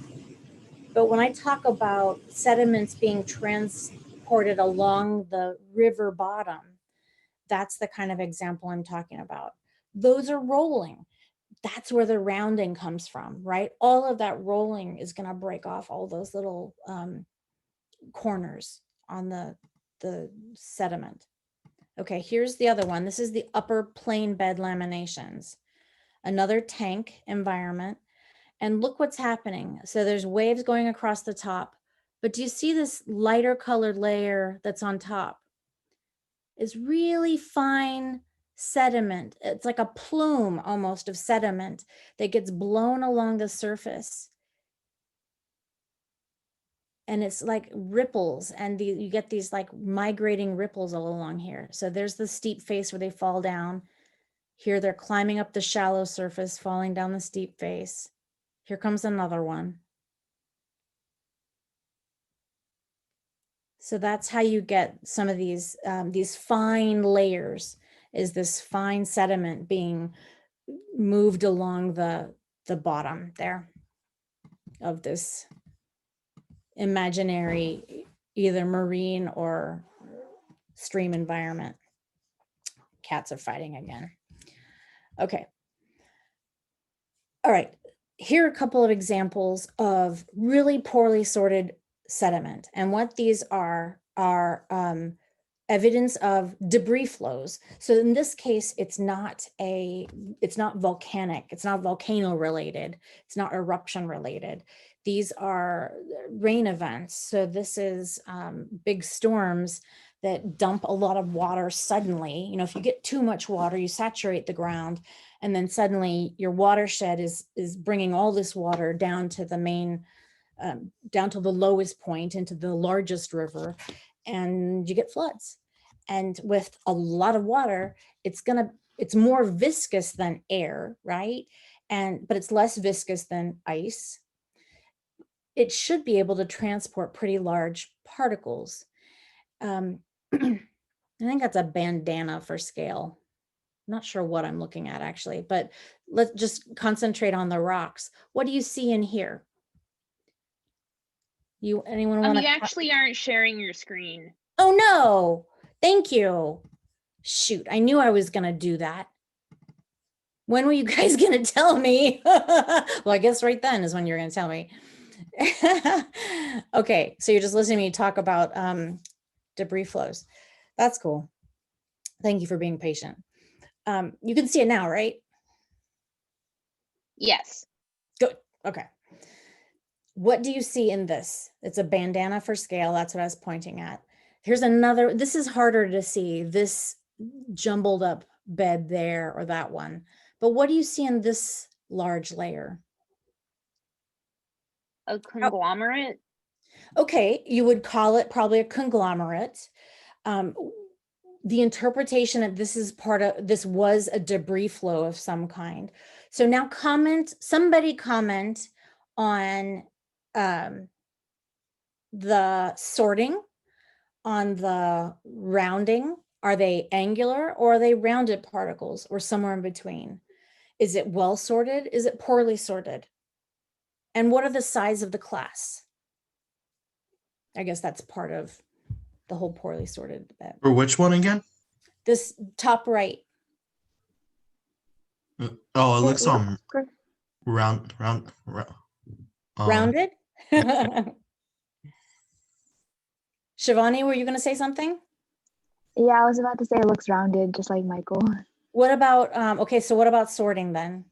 but when I talk about sediments being transported along the river bottom, that's the kind of example I'm talking about. Those are rolling. that's where the rounding comes from, right? All of that rolling is going to break off all those little corners on the sediment. Okay, here's the other one. This is the upper plain bed laminations, another tank environment. And look what's happening. So there's waves going across the top, but do you see this lighter colored layer that's on top? It's really fine sediment. It's like a plume almost of sediment that gets blown along the surface. And it's like ripples, and you get these like migrating ripples all along here. So there's the steep face where they fall down. Here they're climbing up the shallow surface, falling down the steep face. Here comes another one. So that's how you get some of these fine layers, is this fine sediment being moved along the bottom there of this imaginary either marine or stream environment. Cats are fighting again. Okay. All right. Here are a couple of examples of really poorly sorted sediment. And what these are evidence of debris flows. So in this case, it's not volcanic, it's not volcano related, it's not eruption related. These are rain events. So this is big storms that dump a lot of water suddenly. You know, if you get too much water, you saturate the ground, and then suddenly your watershed is bringing all this water down to the main, down to the lowest point into the largest river, and you get floods. And with a lot of water, it's more viscous than air, right? But it's less viscous than ice. It should be able to transport pretty large particles. I think that's a bandana for scale. I'm not sure what I'm looking at actually, but let's just concentrate on the rocks. What do you see in here? Anyone want to?
You actually aren't sharing your screen.
Oh no, thank you. Shoot, I knew I was gonna do that. When were you guys gonna tell me? Well, I guess right then is when you're gonna tell me. Okay, so you're just listening to me talk about debris flows. That's cool. Thank you for being patient. You can see it now, right?
Yes.
Good. Okay. What do you see in this? It's a bandana for scale. That's what I was pointing at. Here's another. This is harder to see, this jumbled up bed there or that one. But what do you see in this large layer?
A conglomerate?
Okay, you would call it probably a conglomerate. The interpretation that this was a debris flow of some kind. So now somebody comment on the sorting, on the rounding. Are they angular or are they rounded particles or somewhere in between? Is it well sorted? Is it poorly sorted? And what are the size of the class? I guess that's part of the whole poorly sorted bed.
For which one again?
This top right.
Oh, it looks round.
Rounded? Shivani, were you going to say something?
Yeah, I was about to say it looks rounded, just like Michael.
What about, okay, so what about sorting then?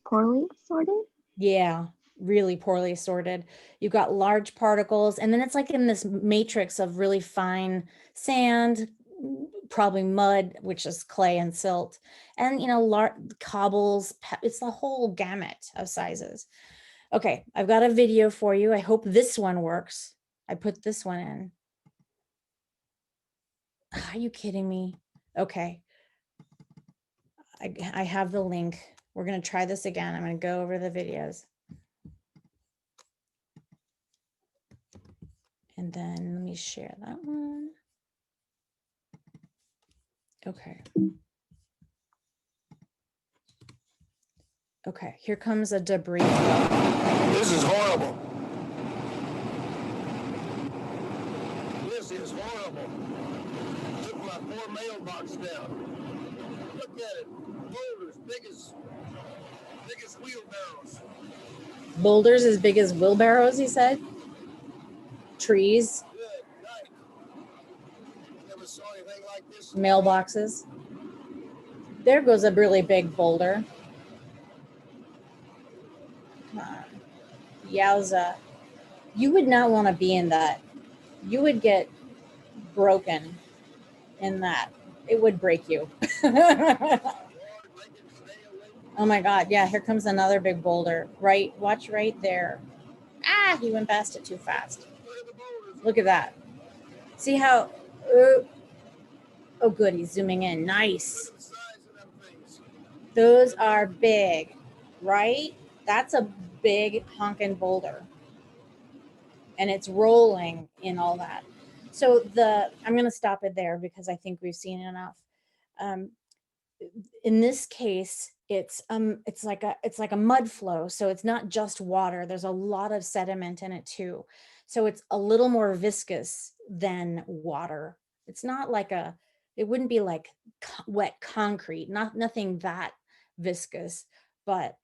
Poorly sorted?
Yeah, really poorly sorted. You've got large particles, and then it's like in this matrix of really fine sand, probably mud, which is clay and silt, and, you know, cobbles. It's the whole gamut of sizes. Okay, I've got a video for you. I hope this one works. I put this one in. Are you kidding me? Okay. I have the link. We're going to try this again. I'm going to go over the videos. And then let me share that one. Okay. Okay, here comes a debris flow.
This is horrible. This is horrible. Took my poor mailbox down. Look at it. boulders, big as wheelbarrows.
Boulders as big as wheelbarrows, he said. Trees,
Good night. Never saw anything like this.
mailboxes. There goes a really big boulder. Come on. Yowza. You would not want to be in that. You would get broken in that. It would break you. Oh my God. Yeah, here comes another big boulder. Right, watch right there. Ah, he went past it too fast. Look at that. See how, oh good, he's zooming in. Nice. Those are big, right? That's a big honking boulder. And it's rolling in all that. So I'm going to stop it there because I think we've seen enough. In this case, it's like a mud flow. So it's not just water. There's a lot of sediment in it too. So it's a little more viscous than water. It's not like it wouldn't be like wet concrete, nothing that viscous, but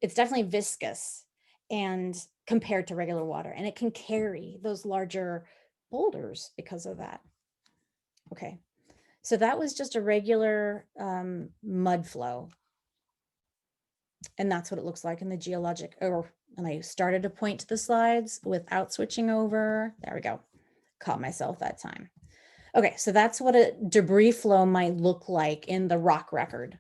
it's definitely viscous and compared to regular water, and it can carry those larger boulders because of that. Okay, so that was just a regular mud flow, and that's what it looks like in the geologic. And I started to point to the slides without switching over. There we go. Caught myself that time. Okay, so that's what a debris flow might look like in the rock record.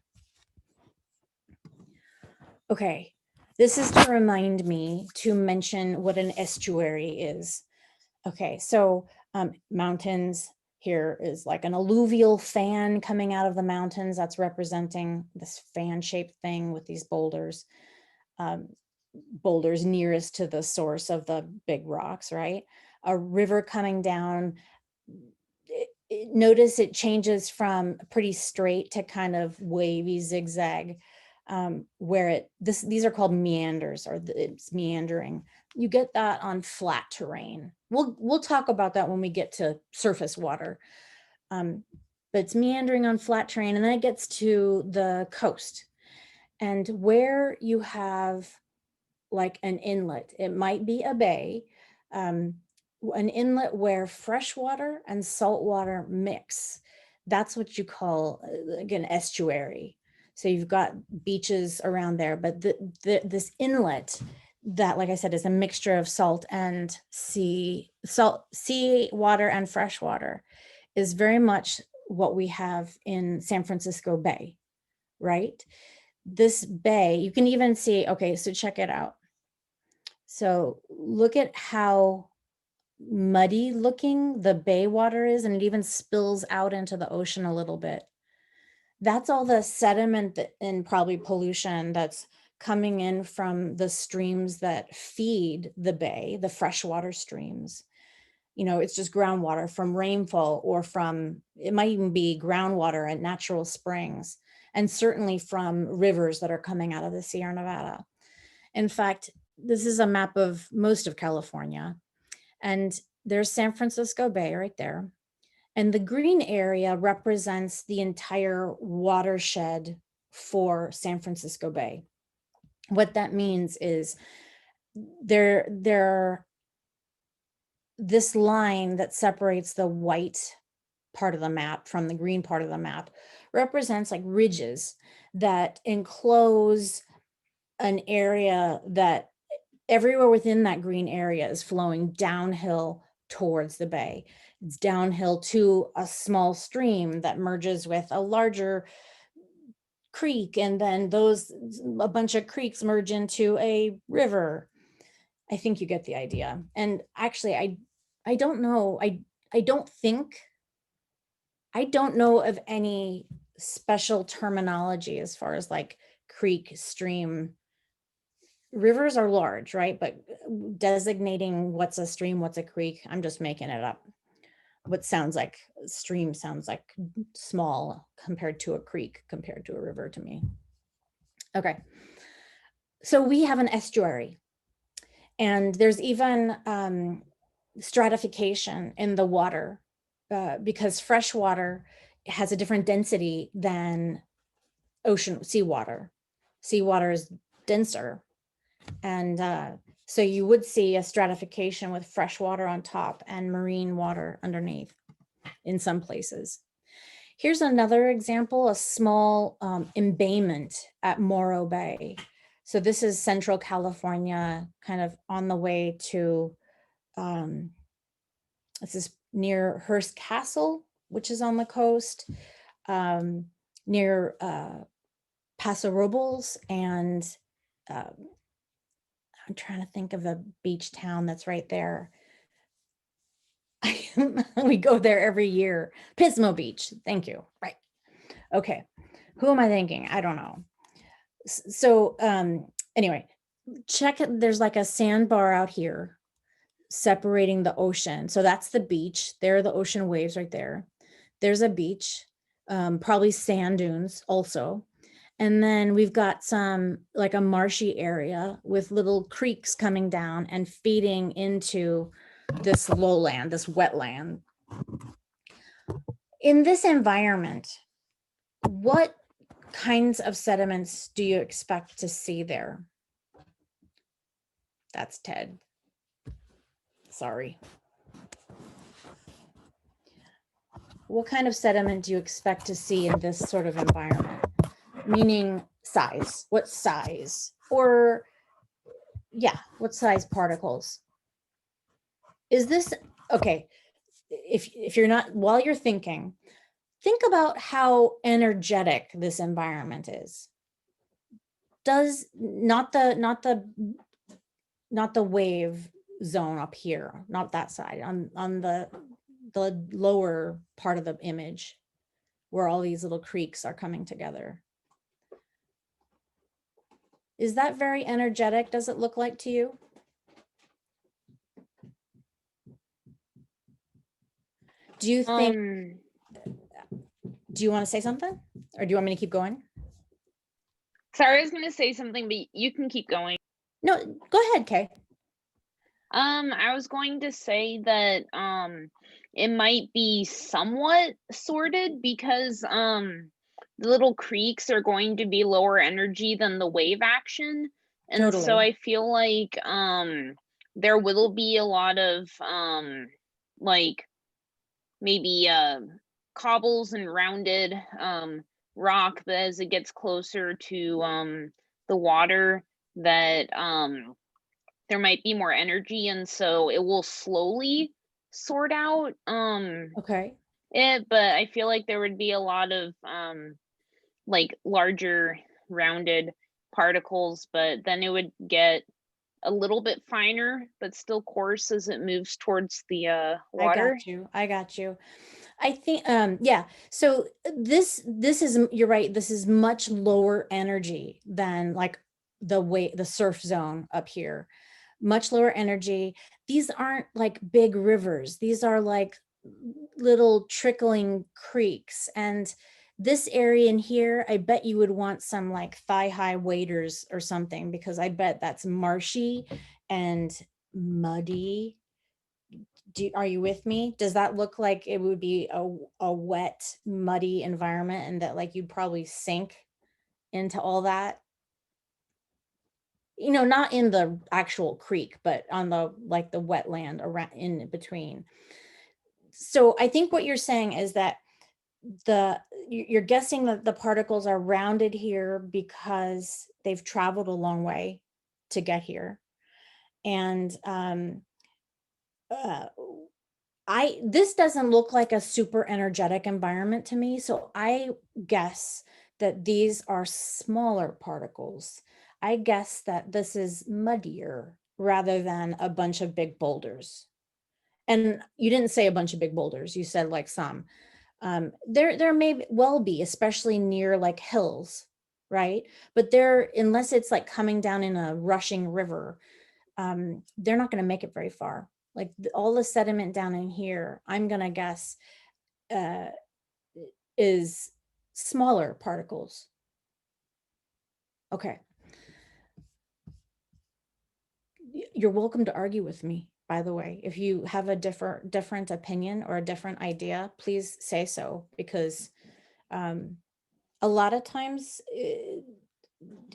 Okay, this is to remind me to mention what an estuary is. Okay, so mountains, here is like an alluvial fan coming out of the mountains. That's representing this fan-shaped thing with these boulders. Boulders nearest to the source of the big rocks, right? A river coming down. Notice it changes from pretty straight to kind of wavy zigzag, where these are called meanders, or it's meandering. You get that on flat terrain. We'll talk about that when we get to surface water. But it's meandering on flat terrain, and then it gets to the coast. And where you have like an inlet, it might be a bay, an inlet where fresh water and salt water mix. That's what you call, again, estuary. So you've got beaches around there, but this inlet that, like I said, is a mixture of salt and sea water and fresh water, is very much what we have in San Francisco Bay, right? This bay, you can even see, okay, so check it out. So look at how muddy looking the bay water is, and it even spills out into the ocean a little bit. That's all the sediment and probably pollution that's coming in from the streams that feed the bay, the freshwater streams. You know, it's just groundwater from rainfall, or from, it might even be groundwater at natural springs, and certainly from rivers that are coming out of the Sierra Nevada. In fact, this is a map of most of California, and there's San Francisco Bay right there. And the green area represents the entire watershed for San Francisco Bay. What that means is this line that separates the white part of the map from the green part of the map represents like ridges that enclose an area that everywhere within that green area is flowing downhill towards the bay. It's downhill to a small stream that merges with a larger creek, and then a bunch of creeks merge into a river. I think you get the idea. And actually, I don't know. I don't know of any special terminology as far as like creek, stream. Rivers are large, right? But designating what's a stream, what's a creek, I'm just making it up. What sounds like a stream sounds like small compared to a creek, compared to a river to me. Okay, so we have an estuary, and there's even stratification in the water because fresh water has a different density than seawater. Seawater is denser. And so you would see a stratification with fresh water on top and marine water underneath in some places. Here's another example, a small embayment at Morro Bay. So this is Central California, kind of on the way to, this is near Hearst Castle, which is on the coast, near Paso Robles, and I'm trying to think of a beach town that's right there. We go there every year. Pismo Beach. Thank you. Right. Okay. Who am I thinking? I don't know. So anyway, check it. There's like a sandbar out here separating the ocean. So that's the beach. There are the ocean waves right there. There's a beach, probably sand dunes also. And then we've got some like a marshy area with little creeks coming down and feeding into this lowland, this wetland. In this environment, what kinds of sediments do you expect to see there? That's Ted. Sorry. What kind of sediment do you expect to see in this sort of environment? Meaning size, what size? Or yeah, what size particles? Is this, okay, if you're not, while you're thinking, think about how energetic this environment is. Does not the wave zone up here, not that side, on the lower part of the image where all these little creeks are coming together. Is that very energetic? Does it look like to you? Do you think, do you want to say something? Or do you want me to keep going?
Sorry, I was gonna say something, but you can keep going.
No, go ahead, Kay.
I was going to say that it might be somewhat sorted because the little creeks are going to be lower energy than the wave action. And so
Totally.
I feel like there will be a lot of like maybe cobbles and rounded rock, but as it gets closer to the water, that there might be more energy, and so it will slowly sort out
Okay.
it. But I feel like there would be a lot of like larger rounded particles, but then it would get a little bit finer but still coarse as it moves towards the water.
I got you. I think yeah, so this is, you're right, this is much lower energy than like the surf zone up here. Much lower energy. These aren't like big rivers. These are like little trickling creeks. And this area in here, I bet you would want some like thigh-high waders or something, because I bet that's marshy and muddy. Are you with me? Does that look like it would be a wet, muddy environment, and that like you'd probably sink into all that? You know, not in the actual creek, but on the like the wetland around in between. So I think what you're saying is that you're guessing that the particles are rounded here because they've traveled a long way to get here. And this doesn't look like a super energetic environment to me. So I guess that these are smaller particles. I guess that this is muddier rather than a bunch of big boulders. And you didn't say a bunch of big boulders. You said like some. There may well be, especially near like hills, right? But unless it's like coming down in a rushing river, they're not going to make it very far. Like all the sediment down in here, I'm going to guess is smaller particles. Okay. You're welcome to argue with me, by the way. If you have a different opinion or a different idea, please say so, because a lot of times,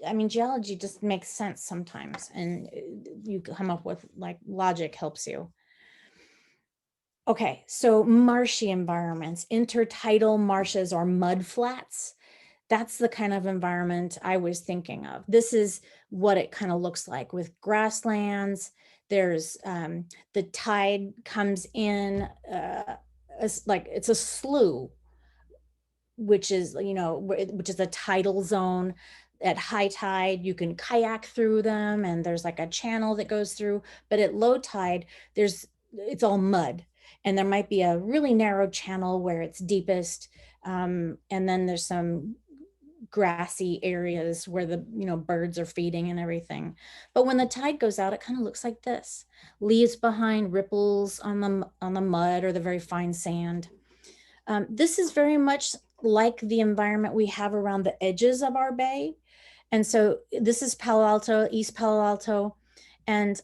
I mean, geology just makes sense sometimes, and you come up with like logic helps you. Okay, so marshy environments, intertidal marshes or mud flats. That's the kind of environment I was thinking of. This is what it kind of looks like with grasslands. There's the tide comes in, like it's a slough, which is, you know, which is a tidal zone. At high tide, you can kayak through them, and there's like a channel that goes through. But at low tide, it's all mud, and there might be a really narrow channel where it's deepest, and then there's some grassy areas where the, you know, birds are feeding and everything. But when the tide goes out, it kind of looks like this: leaves behind ripples on the mud or the very fine sand. This is very much like the environment we have around the edges of our bay. And so this is Palo Alto, East Palo Alto, and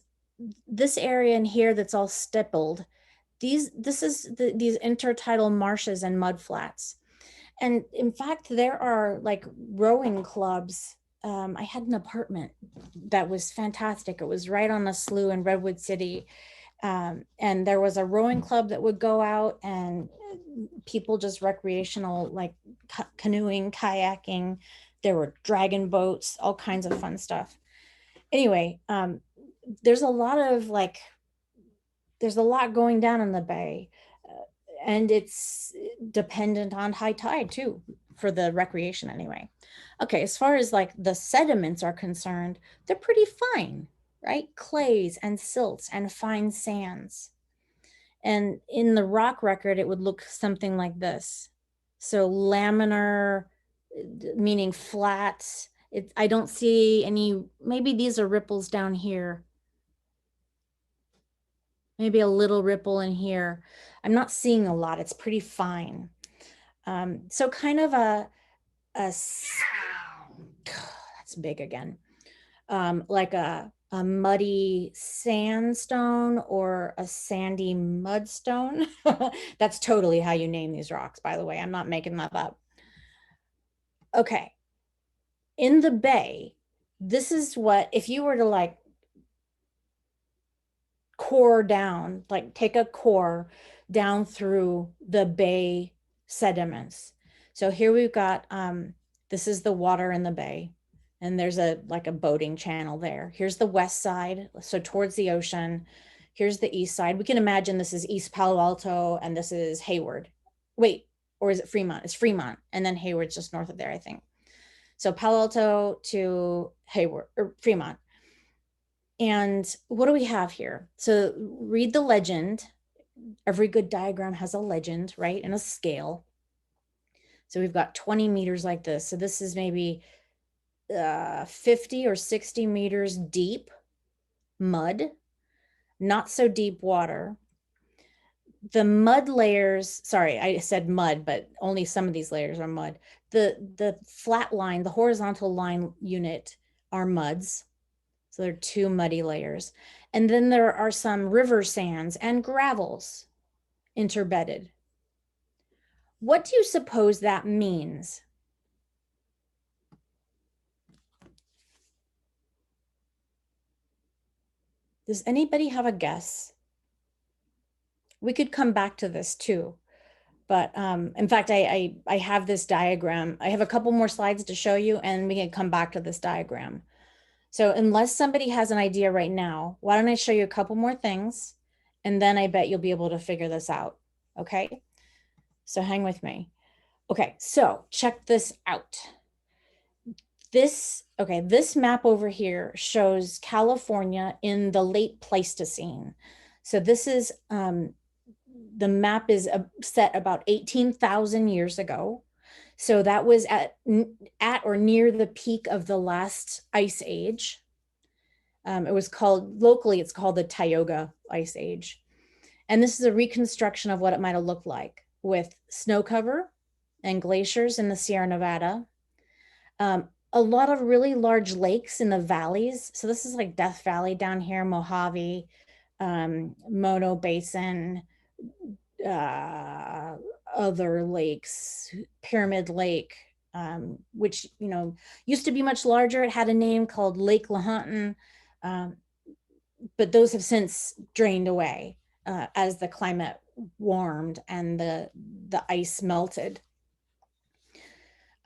this area in here that's all stippled, these intertidal marshes and mud flats. And in fact, there are like rowing clubs. I had an apartment that was fantastic. It was right on the slough in Redwood City. And there was a rowing club that would go out, and people just recreational, like canoeing, kayaking. There were dragon boats, all kinds of fun stuff. Anyway, there's a lot going down in the bay, and it's dependent on high tide too, for the recreation anyway. Okay, as far as like the sediments are concerned, they're pretty fine, right? Clays and silts and fine sands. And in the rock record, it would look something like this. So laminar, meaning flat. I don't see any, maybe these are ripples down here. Maybe a little ripple in here. I'm not seeing a lot. It's pretty fine. So kind of that's big again. Like a muddy sandstone or a sandy mudstone. That's totally how you name these rocks, by the way. I'm not making that up. Okay. In the bay, this is what, if you were to like core down, like take a core down through the bay sediments. So here we've got, this is the water in the bay, and there's like a boating channel there. Here's the west side, so towards the ocean. Here's the east side. We can imagine this is East Palo Alto, and this is Hayward. Wait, or is it Fremont? It's Fremont, and then Hayward's just north of there, I think. So Palo Alto to Hayward, or Fremont. And what do we have here? So read the legend. Every good diagram has a legend, right? And a scale. So we've got 20 meters like this. So this is maybe 50 or 60 meters deep mud, not so deep water. The mud layers, sorry, I said mud, but only some of these layers are mud. The flat line, the horizontal line unit are muds. So there are two muddy layers. And then there are some river sands and gravels interbedded. What do you suppose that means? Does anybody have a guess? We could come back to this too. But in fact, I have this diagram. I have a couple more slides to show you, and we can come back to this diagram. So unless somebody has an idea right now, why don't I show you a couple more things, and then I bet you'll be able to figure this out, okay? So hang with me. Okay, so check this out. This map over here shows California in the late Pleistocene. So this is, the map is set about 18,000 years ago. So that was at or near the peak of the last ice age. It was called, locally, it's called the Tioga Ice Age. And this is a reconstruction of what it might have looked like, with snow cover and glaciers in the Sierra Nevada. A lot of really large lakes in the valleys. So this is like Death Valley down here, Mojave, Mono Basin, other lakes, Pyramid Lake, which, you know, used to be much larger. It had a name called Lake Lahontan, but those have since drained away as the climate warmed and the ice melted.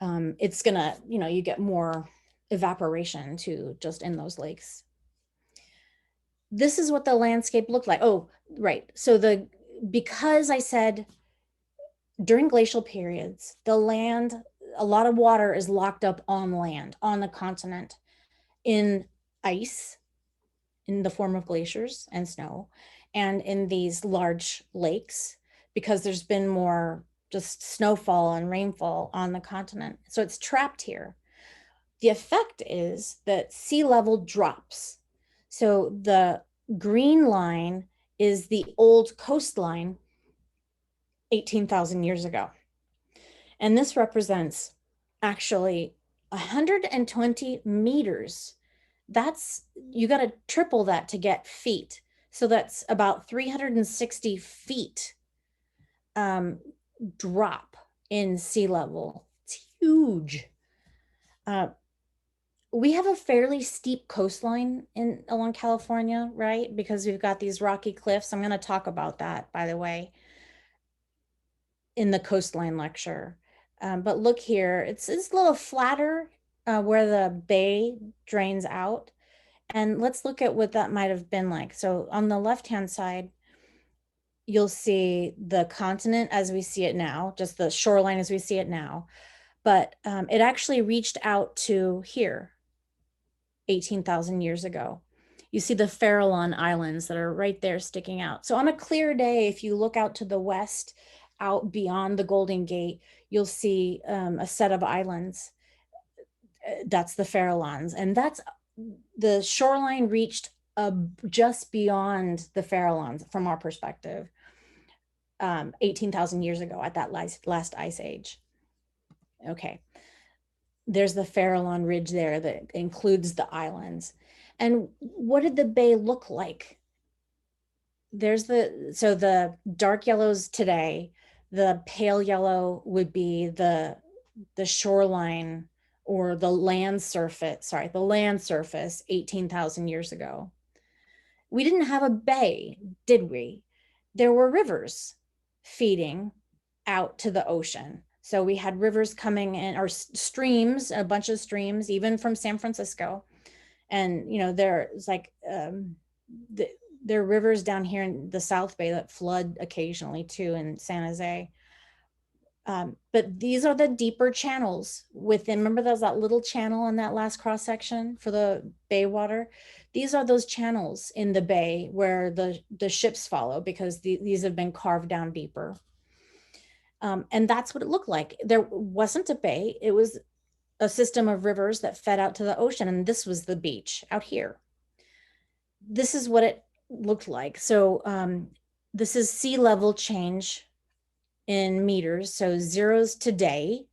It's gonna, you know, you get more evaporation too, just in those lakes. This is what the landscape looked like. Oh, right. So because I said during glacial periods, the land, a lot of water is locked up on land, on the continent, in ice, in the form of glaciers and snow, and in these large lakes, because there's been more just snowfall and rainfall on the continent. So it's trapped here. The effect is that sea level drops. So the green line is the old coastline 18,000 years ago. And this represents actually 120 meters. That's, you got to triple that to get feet. So that's about 360 feet drop in sea level. It's huge. We have a fairly steep coastline along California, right? Because we've got these rocky cliffs. I'm going to talk about that, by the way, in the coastline lecture. But look here, it's a little flatter where the bay drains out. And let's look at what that might have been like. So on the left-hand side, you'll see the continent as we see it now, just the shoreline as we see it now. But it actually reached out to here 18,000 years ago. You see the Farallon Islands that are right there sticking out. So on a clear day, if you look out to the west, out beyond the Golden Gate, you'll see a set of islands. That's the Farallons. And that's the shoreline reached just beyond the Farallons from our perspective, 18,000 years ago at that last ice age. Okay. There's the Farallon Ridge there that includes the islands. And what did the bay look like? There's so the dark yellows today, the pale yellow would be the shoreline or the land surface, the land surface 18,000 years ago. We didn't have a bay, did we? There were rivers feeding out to the ocean. So we had rivers coming in, or streams, a bunch of streams, even from San Francisco. And, you know, there's like, there are rivers down here in the South Bay that flood occasionally too in San Jose. But these are the deeper channels within, remember there's that little channel in that last cross section for the bay water? These are those channels in the bay where the ships follow, because these have been carved down deeper. And that's what it looked like. There wasn't a bay, it was a system of rivers that fed out to the ocean, and this was the beach out here. This is what it looked like. So this is sea level change in meters. So zeros today,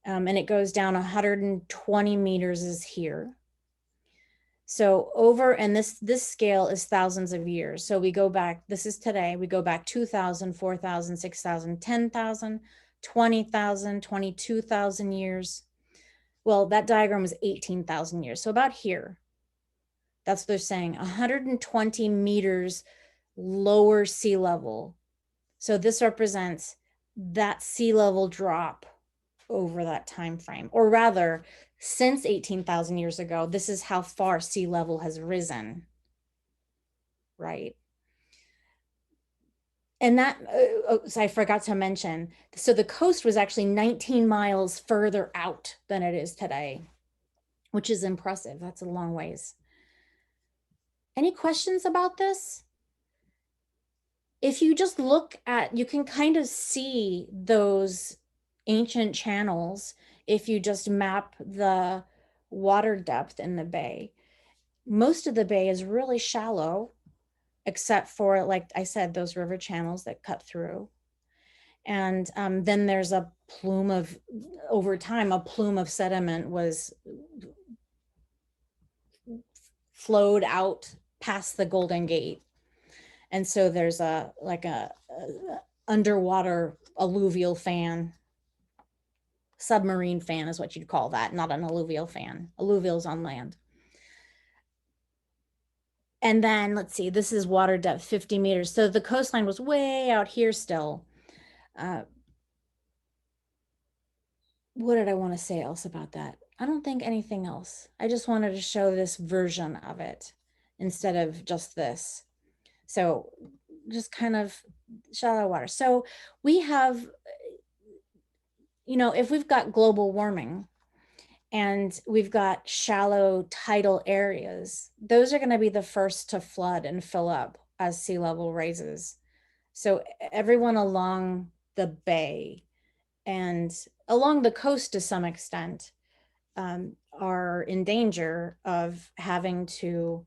and it goes down 120 meters is here. So over, and this scale is thousands of years. So we go back, this is today, we go back 2,000, 4,000, 6,000, 10,000, 20,000, 22,000 years. Well, that diagram is 18,000 years. So about here, that's what they're saying, 120 meters lower sea level. So this represents that sea level drop over that time frame, or rather, since 18,000 years ago, this is how far sea level has risen, right? And that, so I forgot to mention, so the coast was actually 19 miles further out than it is today, which is impressive. That's a long ways. Any questions about this? If you just look at, you can kind of see those ancient channels if you just map the water depth in the bay. Most of the bay is really shallow, except for, like I said, those river channels that cut through. And then there's a plume of, over time, a plume of sediment was flowed out past the Golden Gate. And so there's like a underwater alluvial fan submarine fan is what you'd call that, not an alluvial fan. Alluvial's on land. And then let's see, this is water depth 50 meters. So the coastline was way out here still. What did I want to say else about that? I don't think anything else. I just wanted to show this version of it instead of just this. So just kind of shallow water. So we have, you know, if we've got global warming and we've got shallow tidal areas, those are going to be the first to flood and fill up as sea level raises. So everyone along the bay and along the coast to some extent are in danger of having to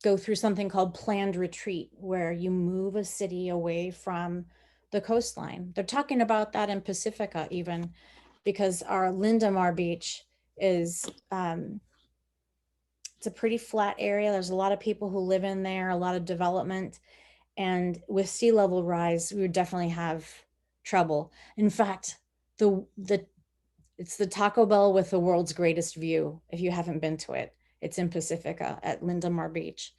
go through something called planned retreat, where you move a city away from the coastline. They're talking about that in Pacifica even, because our Lindamar Beach is, it's a pretty flat area. There's a lot of people who live in there, a lot of development. And with sea level rise, we would definitely have trouble. In fact, it's the Taco Bell with the world's greatest view. If you haven't been to it, it's in Pacifica at Lindamar Beach.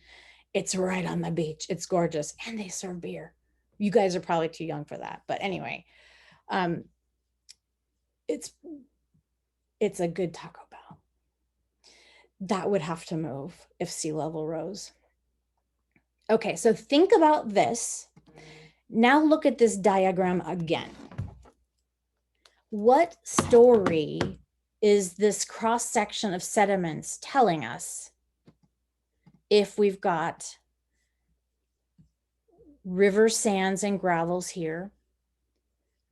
It's right on the beach. It's gorgeous. And they serve beer. You guys are probably too young for that. But anyway, it's a good Taco Bell. That would have to move if sea level rose. Okay, so think about this. Now look at this diagram again. What story is this cross-section of sediments telling us if we've got river sands and gravels here,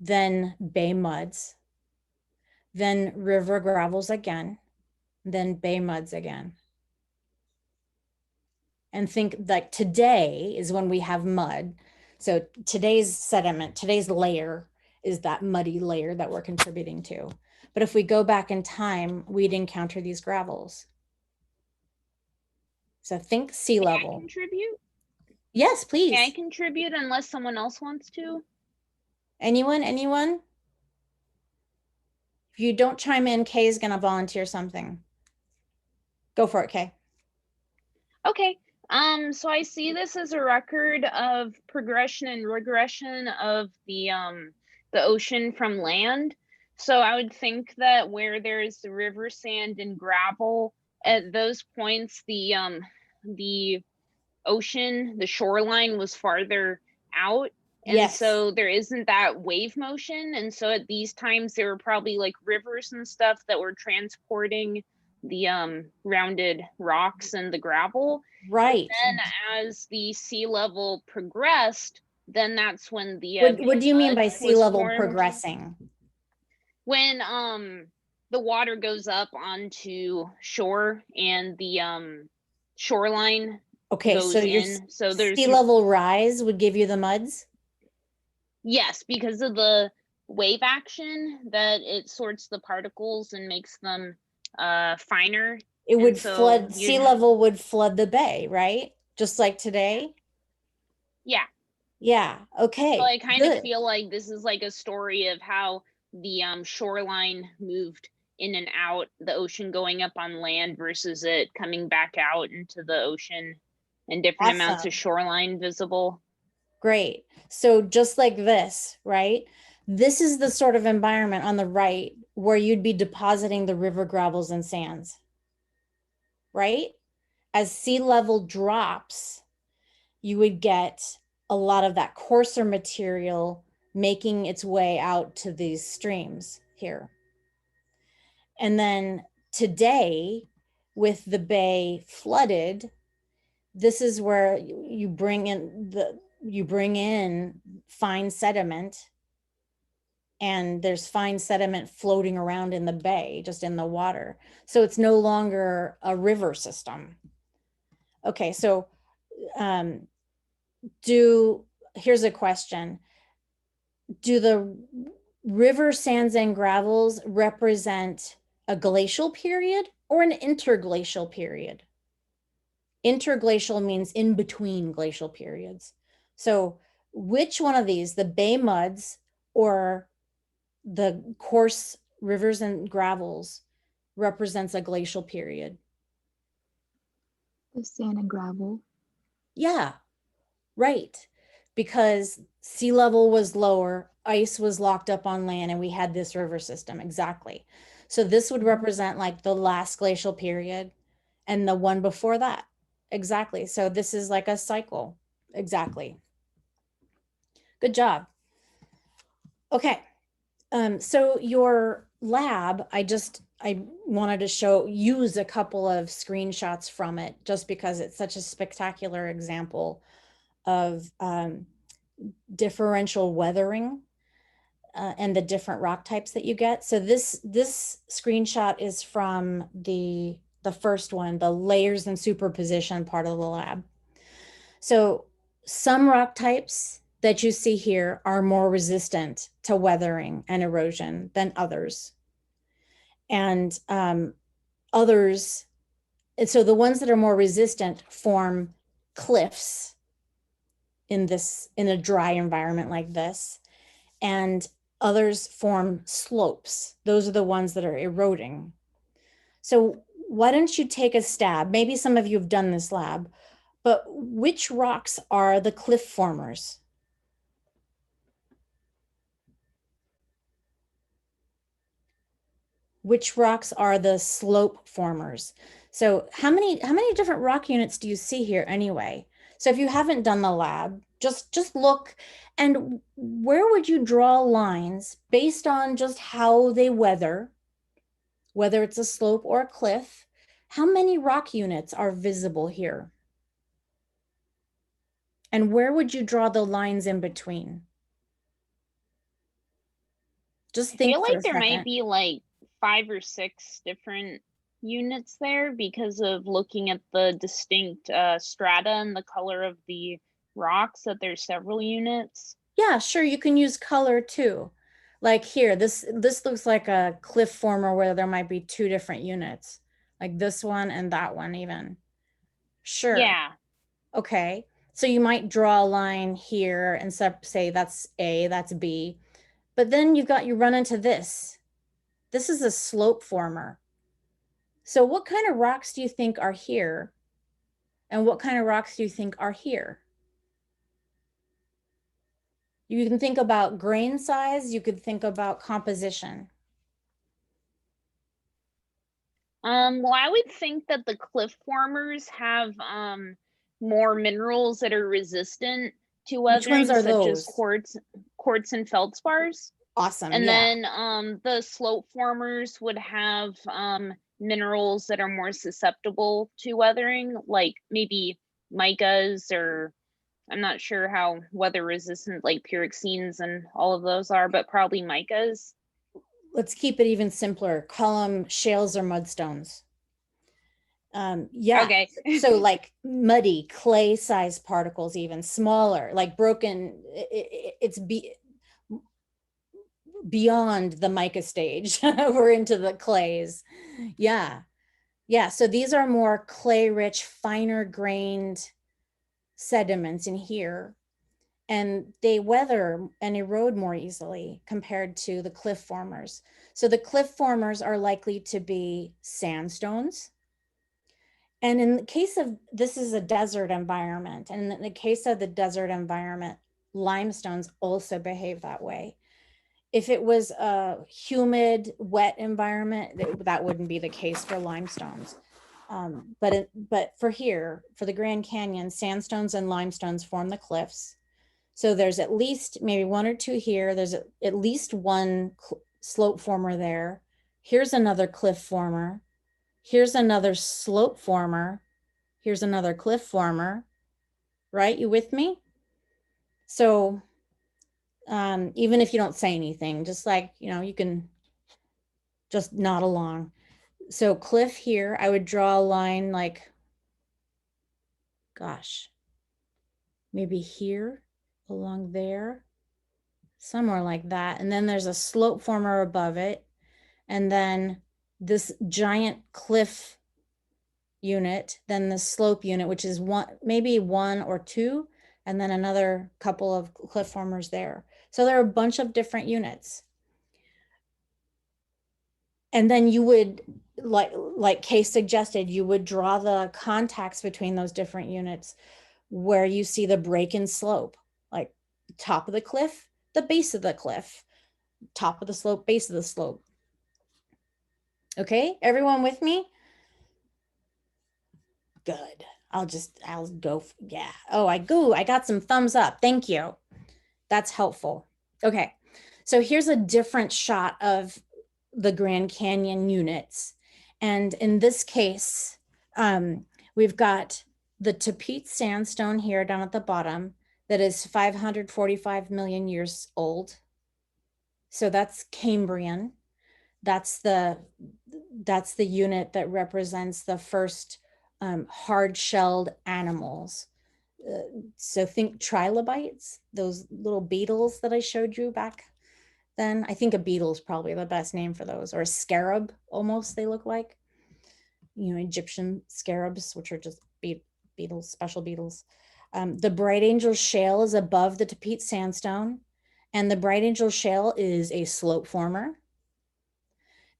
then bay muds, then river gravels again, then bay muds again? And think like today is when we have mud. So today's sediment, today's layer is that muddy layer that we're contributing to. But if we go back in time, we'd encounter these gravels. So think sea level.
Can I contribute?
Yes, please.
Can I contribute unless someone else wants to?
Anyone? If you don't chime in, Kay is gonna volunteer something. Go for it, Kay.
Okay. So I see this as a record of progression and regression of the ocean from land. So I would think that where there's the river sand and gravel, at those points, the ocean, the shoreline was farther out. And
Yes.
so there isn't that wave motion. And so at these times, there were probably like rivers and stuff that were transporting the rounded rocks and the gravel.
Right.
And then as the sea level progressed, then that's when the
what do you mean by sea
was
level
formed.
progressing?
When the water goes up onto shore and the shoreline
Okay,
goes
so your
in. So there's
sea level rise would give you the muds?
Yes, because of the wave action that it sorts the particles and makes them finer.
It would
so
flood,
you'd
sea level would flood the bay, right? Just like today?
Yeah.
Yeah, okay.
So I kind
good.
of feel like this is like a story of how the shoreline moved in and out, the ocean going up on land versus it coming back out into the ocean, and different amounts
Awesome.
of shoreline visible.
Great. So just like this, right? This is the sort of environment on the right where you'd be depositing the river gravels and sands, right? As sea level drops, you would get a lot of that coarser material making its way out to these streams here. And then today, with the bay flooded, this is where you bring in fine sediment, and there's fine sediment floating around in the bay, just in the water. So it's no longer a river system. Okay, so here's a question. Do the river sands and gravels represent a glacial period or an interglacial period? Interglacial means in between glacial periods. So which one of these, the bay muds or the coarse rivers and gravels represents a glacial period.
The sand and gravel.
Yeah, right. Because sea level was lower, ice was locked up on land, and we had this river system. Exactly. So this would represent like the last glacial period and the one before that. Exactly. So this is like a cycle. Exactly. Good job. Okay. So your lab, I wanted to use a couple of screenshots from it just because it's such a spectacular example of differential weathering and the different rock types that you get. So this screenshot is from the first one, the layers and superposition part of the lab. So some rock types that you see here are more resistant to weathering and erosion than others. And others, and so the ones that are more resistant form cliffs in a dry environment like this, and others form slopes. Those are the ones that are eroding. So why don't you take a stab? Maybe some of you have done this lab, but which rocks are the cliff formers? Which rocks are the slope formers? So how many different rock units do you see here anyway? So if you haven't done the lab, just look, and where would you draw lines based on just how they weather, whether it's a slope or a cliff? How many rock units are visible here? And where would you draw the lines in between? Just
I
think
feel
for
like
a
there might
second.
be like 5 or 6 different units there because of looking at the distinct strata and the color of the rocks, that there's several units.
Yeah, sure, you can use color too. Like here, this looks like a cliff former where there might be 2 different units, like this one and that one even. Sure.
Yeah.
Okay. So you might draw a line here and say that's A, that's B. But then you run into this. This is a slope former. So what kind of rocks do you think are here? And what kind of rocks do you think are here? You can think about grain size, you could think about composition.
Well, I would think that the cliff formers have more minerals that are resistant to
Which ones
weathering,
are
such as
those?
quartz and feldspars.
Awesome.
And
Yeah.
then the slope formers would have minerals that are more susceptible to weathering, like maybe micas, or I'm not sure how weather resistant like pyroxenes and all of those are, but probably micas.
Let's keep it even simpler. Call them shales or mudstones. Yeah.
Okay.
So like muddy clay sized particles, even smaller, like broken. It's beyond the mica stage. We're into the clays. Yeah. Yeah. So these are more clay rich, finer grained sediments in here. And they weather and erode more easily compared to the cliff formers. So the cliff formers are likely to be sandstones. And in the case of, this is a desert environment, and in the case of the desert environment, limestones also behave that way. If it was a humid, wet environment, that wouldn't be the case for limestones. But for here, for the Grand Canyon, sandstones and limestones form the cliffs. So there's at least maybe 1 or 2 here. There's at least 1 slope former there. Here's another cliff former. Here's another slope former. Here's another cliff former. Right? You with me? So even if you don't say anything, just like, you can just nod along. So cliff here, I would draw a line like, gosh, maybe here along there, somewhere like that. And then there's a slope former above it. And then this giant cliff unit, then the slope unit, which is maybe 1 or 2, and then another couple of cliff formers there. So there are a bunch of different units. And then you would, like Kay suggested, you would draw the contacts between those different units where you see the break in slope, like top of the cliff, the base of the cliff, top of the slope, base of the slope. Okay, everyone with me? Good. I'll go. Yeah. Oh, I got some thumbs up. Thank you. That's helpful. Okay. So here's a different shot of the Grand Canyon units. And in this case, we've got the Tapete sandstone here down at the bottom that is 545 million years old. So that's Cambrian. That's the unit that represents the first hard-shelled animals. So think trilobites, those little beetles that I showed you back then. I think a beetle is probably the best name for those, or a scarab almost they look like. You know, Egyptian scarabs, which are just beetles, special beetles. The Bright Angel Shale is above the Tapete sandstone, and the Bright Angel Shale is a slope former.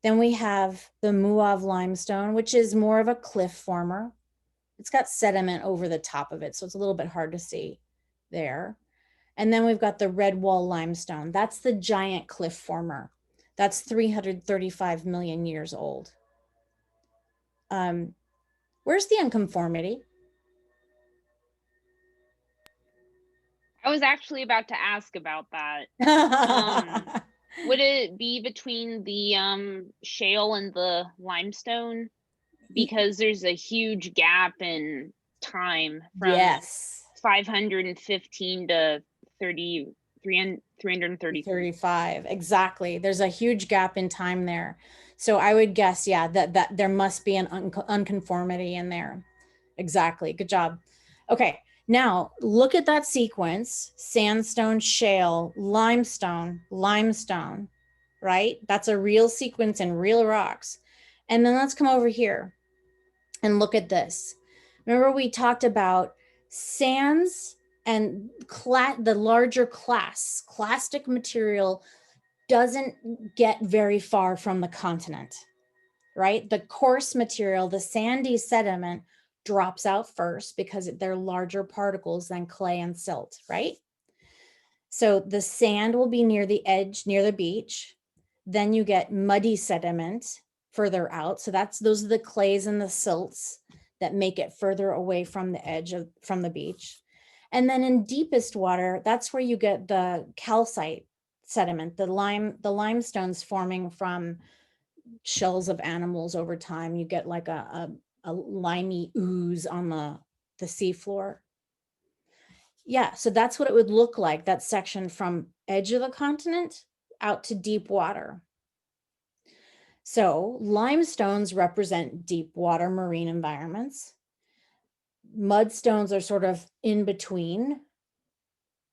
Then we have the Muav limestone, which is more of a cliff former. It's got sediment over the top of it, so it's a little bit hard to see there. And then we've got the Red Wall limestone. That's the giant cliff former. That's 335 million years old. Where's the unconformity?
I was actually about to ask about that. Would it be between the shale and the limestone? Because there's a huge gap in time from
Yes.
515 to 335.
35, exactly. There's a huge gap in time there. So I would guess, yeah, that there must be an unconformity in there. Exactly, good job. Okay, now look at that sequence: sandstone, shale, limestone, limestone, right? That's a real sequence in real rocks. And then let's come over here and look at this. Remember we talked about sands and the larger clastic material doesn't get very far from the continent, right? The coarse material, the sandy sediment, drops out first because they're larger particles than clay and silt, right? So the sand will be near the edge, near the beach. Then you get muddy sediment further out. So those are the clays and the silts that make it further away from the edge from the beach. And then in deepest water, that's where you get the calcite sediment, the limestones forming from shells of animals over time. You get like a limey ooze on the seafloor. Yeah, so that's what it would look like, that section from edge of the continent out to deep water. So limestones represent deep water marine environments. Mudstones are sort of in between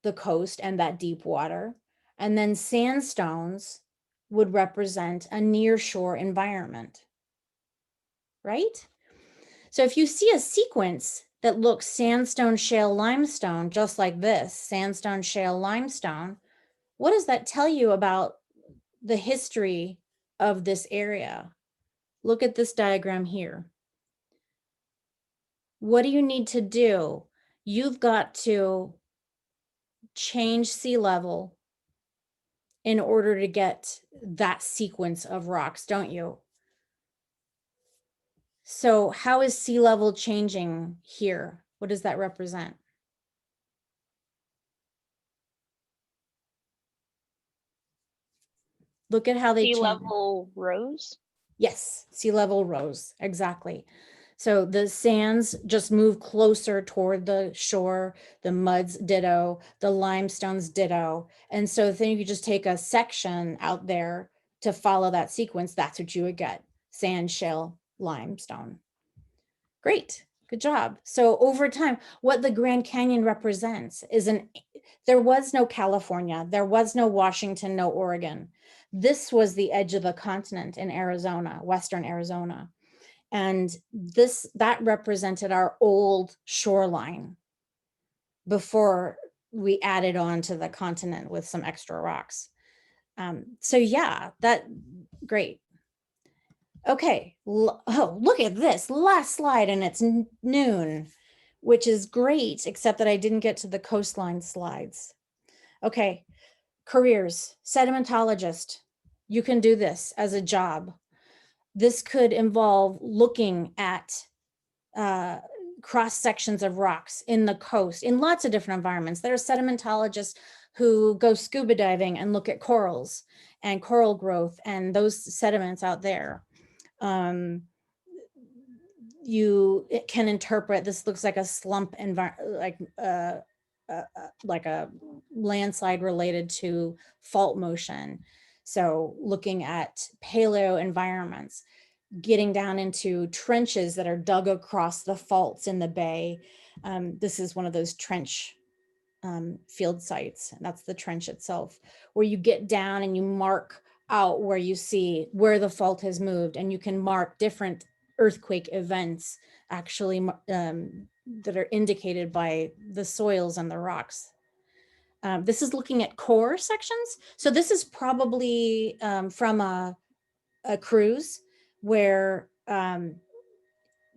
the coast and that deep water. And then sandstones would represent a nearshore environment, right? So if you see a sequence that looks sandstone, shale, limestone, just like this, sandstone, shale, limestone, what does that tell you about the history of this area? Look at this diagram here. What do you need to do? You've got to change sea level in order to get that sequence of rocks, don't you? So how is sea level changing here? What does that represent? Look at how they
Sea
change.
level rose?
Yes, sea level rose, exactly. So the sands just move closer toward the shore, the muds ditto, the limestones ditto. And so then you could just take a section out there to follow that sequence. That's what you would get: sand, shale, limestone. Great, good job. So over time, what the Grand Canyon represents is there was no California, there was no Washington, no Oregon. This was the edge of the continent in Arizona, Western Arizona. And that represented our old shoreline before we added on to the continent with some extra rocks. So yeah, great. Okay, oh, look at this last slide and it's noon, which is great, except that I didn't get to the coastline slides. Okay, careers, sedimentologist. You can do this as a job. This could involve looking at cross sections of rocks in the coast, in lots of different environments. There are sedimentologists who go scuba diving and look at corals and coral growth and those sediments out there. It can interpret, this looks like a slump like a landslide related to fault motion. So looking at paleo environments, getting down into trenches that are dug across the faults in the bay. This is one of those trench field sites, and that's the trench itself, where you get down and you mark out where you see where the fault has moved, and you can mark different earthquake events actually that are indicated by the soils and the rocks. This is looking at core sections. So this is probably from a cruise where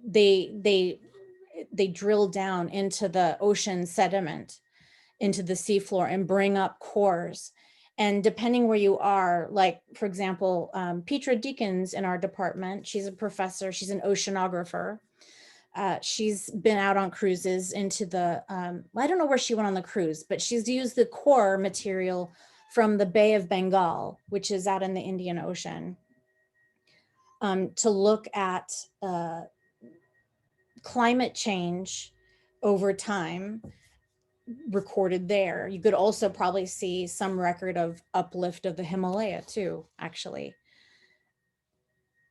they drill down into the ocean sediment, into the seafloor, and bring up cores. And depending where you are, like for example, Petra Deakins in our department, she's a professor, she's an oceanographer. She's been out on cruises into the, I don't know where she went on the cruise, but she's used the core material from the Bay of Bengal, which is out in the Indian Ocean, to look at climate change over time recorded there. You could also probably see some record of uplift of the Himalaya too, actually.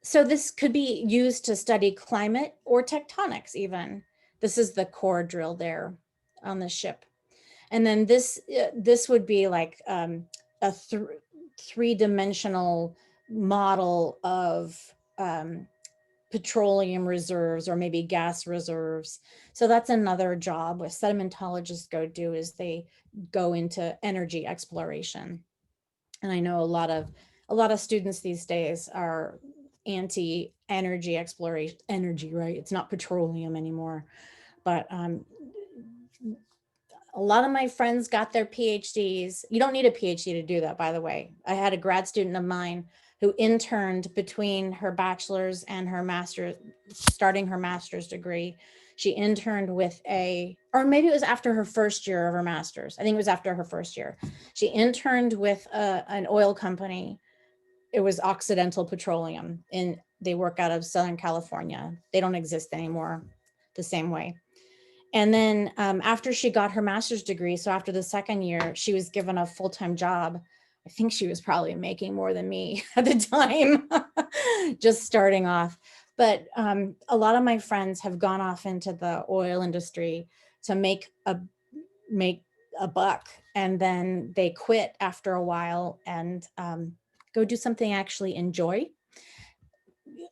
So this could be used to study climate or tectonics even. This is the core drill there on the ship. And then this would be like a three-dimensional model of petroleum reserves or maybe gas reserves. So that's another job what sedimentologists go do, is they go into energy exploration. And I know a lot of students these days are anti-energy exploration, energy, right? It's not petroleum anymore. But a lot of my friends got their PhDs. You don't need a PhD to do that, by the way. I had a grad student of mine who interned between her bachelor's and her master's, starting her master's degree. She interned with or maybe it was after her first year of her master's. I think it was after her first year. She interned with an oil company. It was Occidental Petroleum, and they work out of Southern California. They don't exist anymore the same way. And then after she got her master's degree, so after the second year, she was given a full-time job. I think she was probably making more than me at the time, just starting off. But a lot of my friends have gone off into the oil industry to make a buck, and then they quit after a while and go do something they actually enjoy,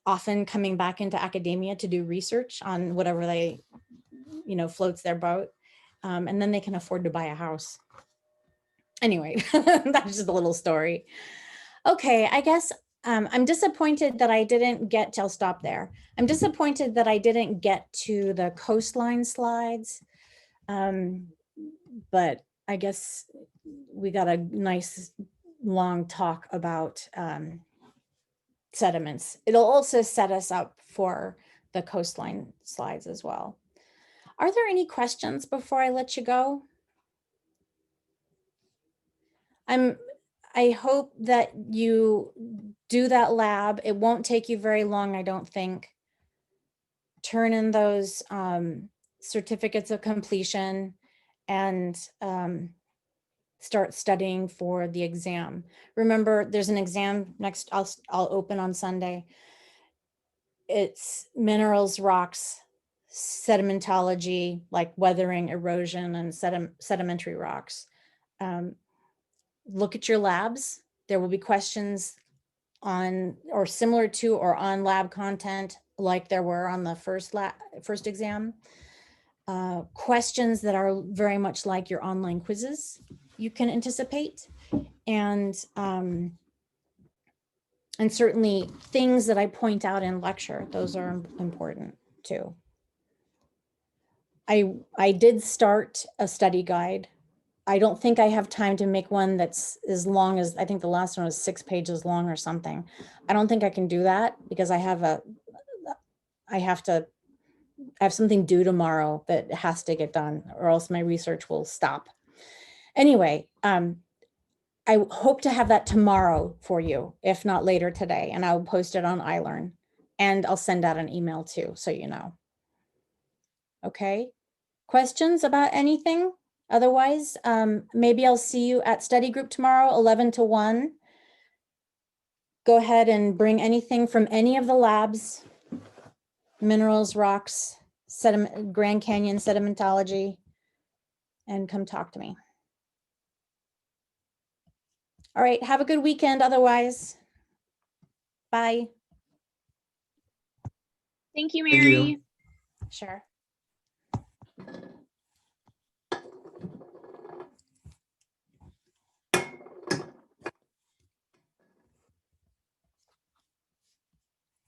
often coming back into academia to do research on whatever they floats their boat, and then they can afford to buy a house. Anyway, that's just a little story. Okay, I guess I'm disappointed that I didn't get to, I'll stop there. I'm disappointed that I didn't get to the coastline slides, but I guess we got a nice long talk about sediments. It'll also set us up for the coastline slides as well. Are there any questions before I let you go? I hope that you do that lab. It won't take you very long, I don't think. Turn in those certificates of completion and start studying for the exam. Remember, there's an exam next, I'll open on Sunday. It's minerals, rocks, sedimentology, like weathering, erosion, and sedimentary rocks. Look at your labs. There will be questions on or similar to or on lab content like there were on the first exam. Questions that are very much like your online quizzes you can anticipate. And And certainly things that I point out in lecture, those are important too. I did start a study guide. I don't think I have time to make one that's as long as, I think the last one was 6 pages long or something. I don't think I can do that because I have something due tomorrow that has to get done or else my research will stop. Anyway, I hope to have that tomorrow for you, if not later today, and I'll post it on iLearn and I'll send out an email too, so you know. Okay, questions about anything? Otherwise, maybe I'll see you at study group tomorrow, 11 to 1. Go ahead and bring anything from any of the labs, minerals, rocks, sediment, Grand Canyon sedimentology, and come talk to me. All right, have a good weekend otherwise. Bye.
Thank you,
Thank you.
Mary.
Sure.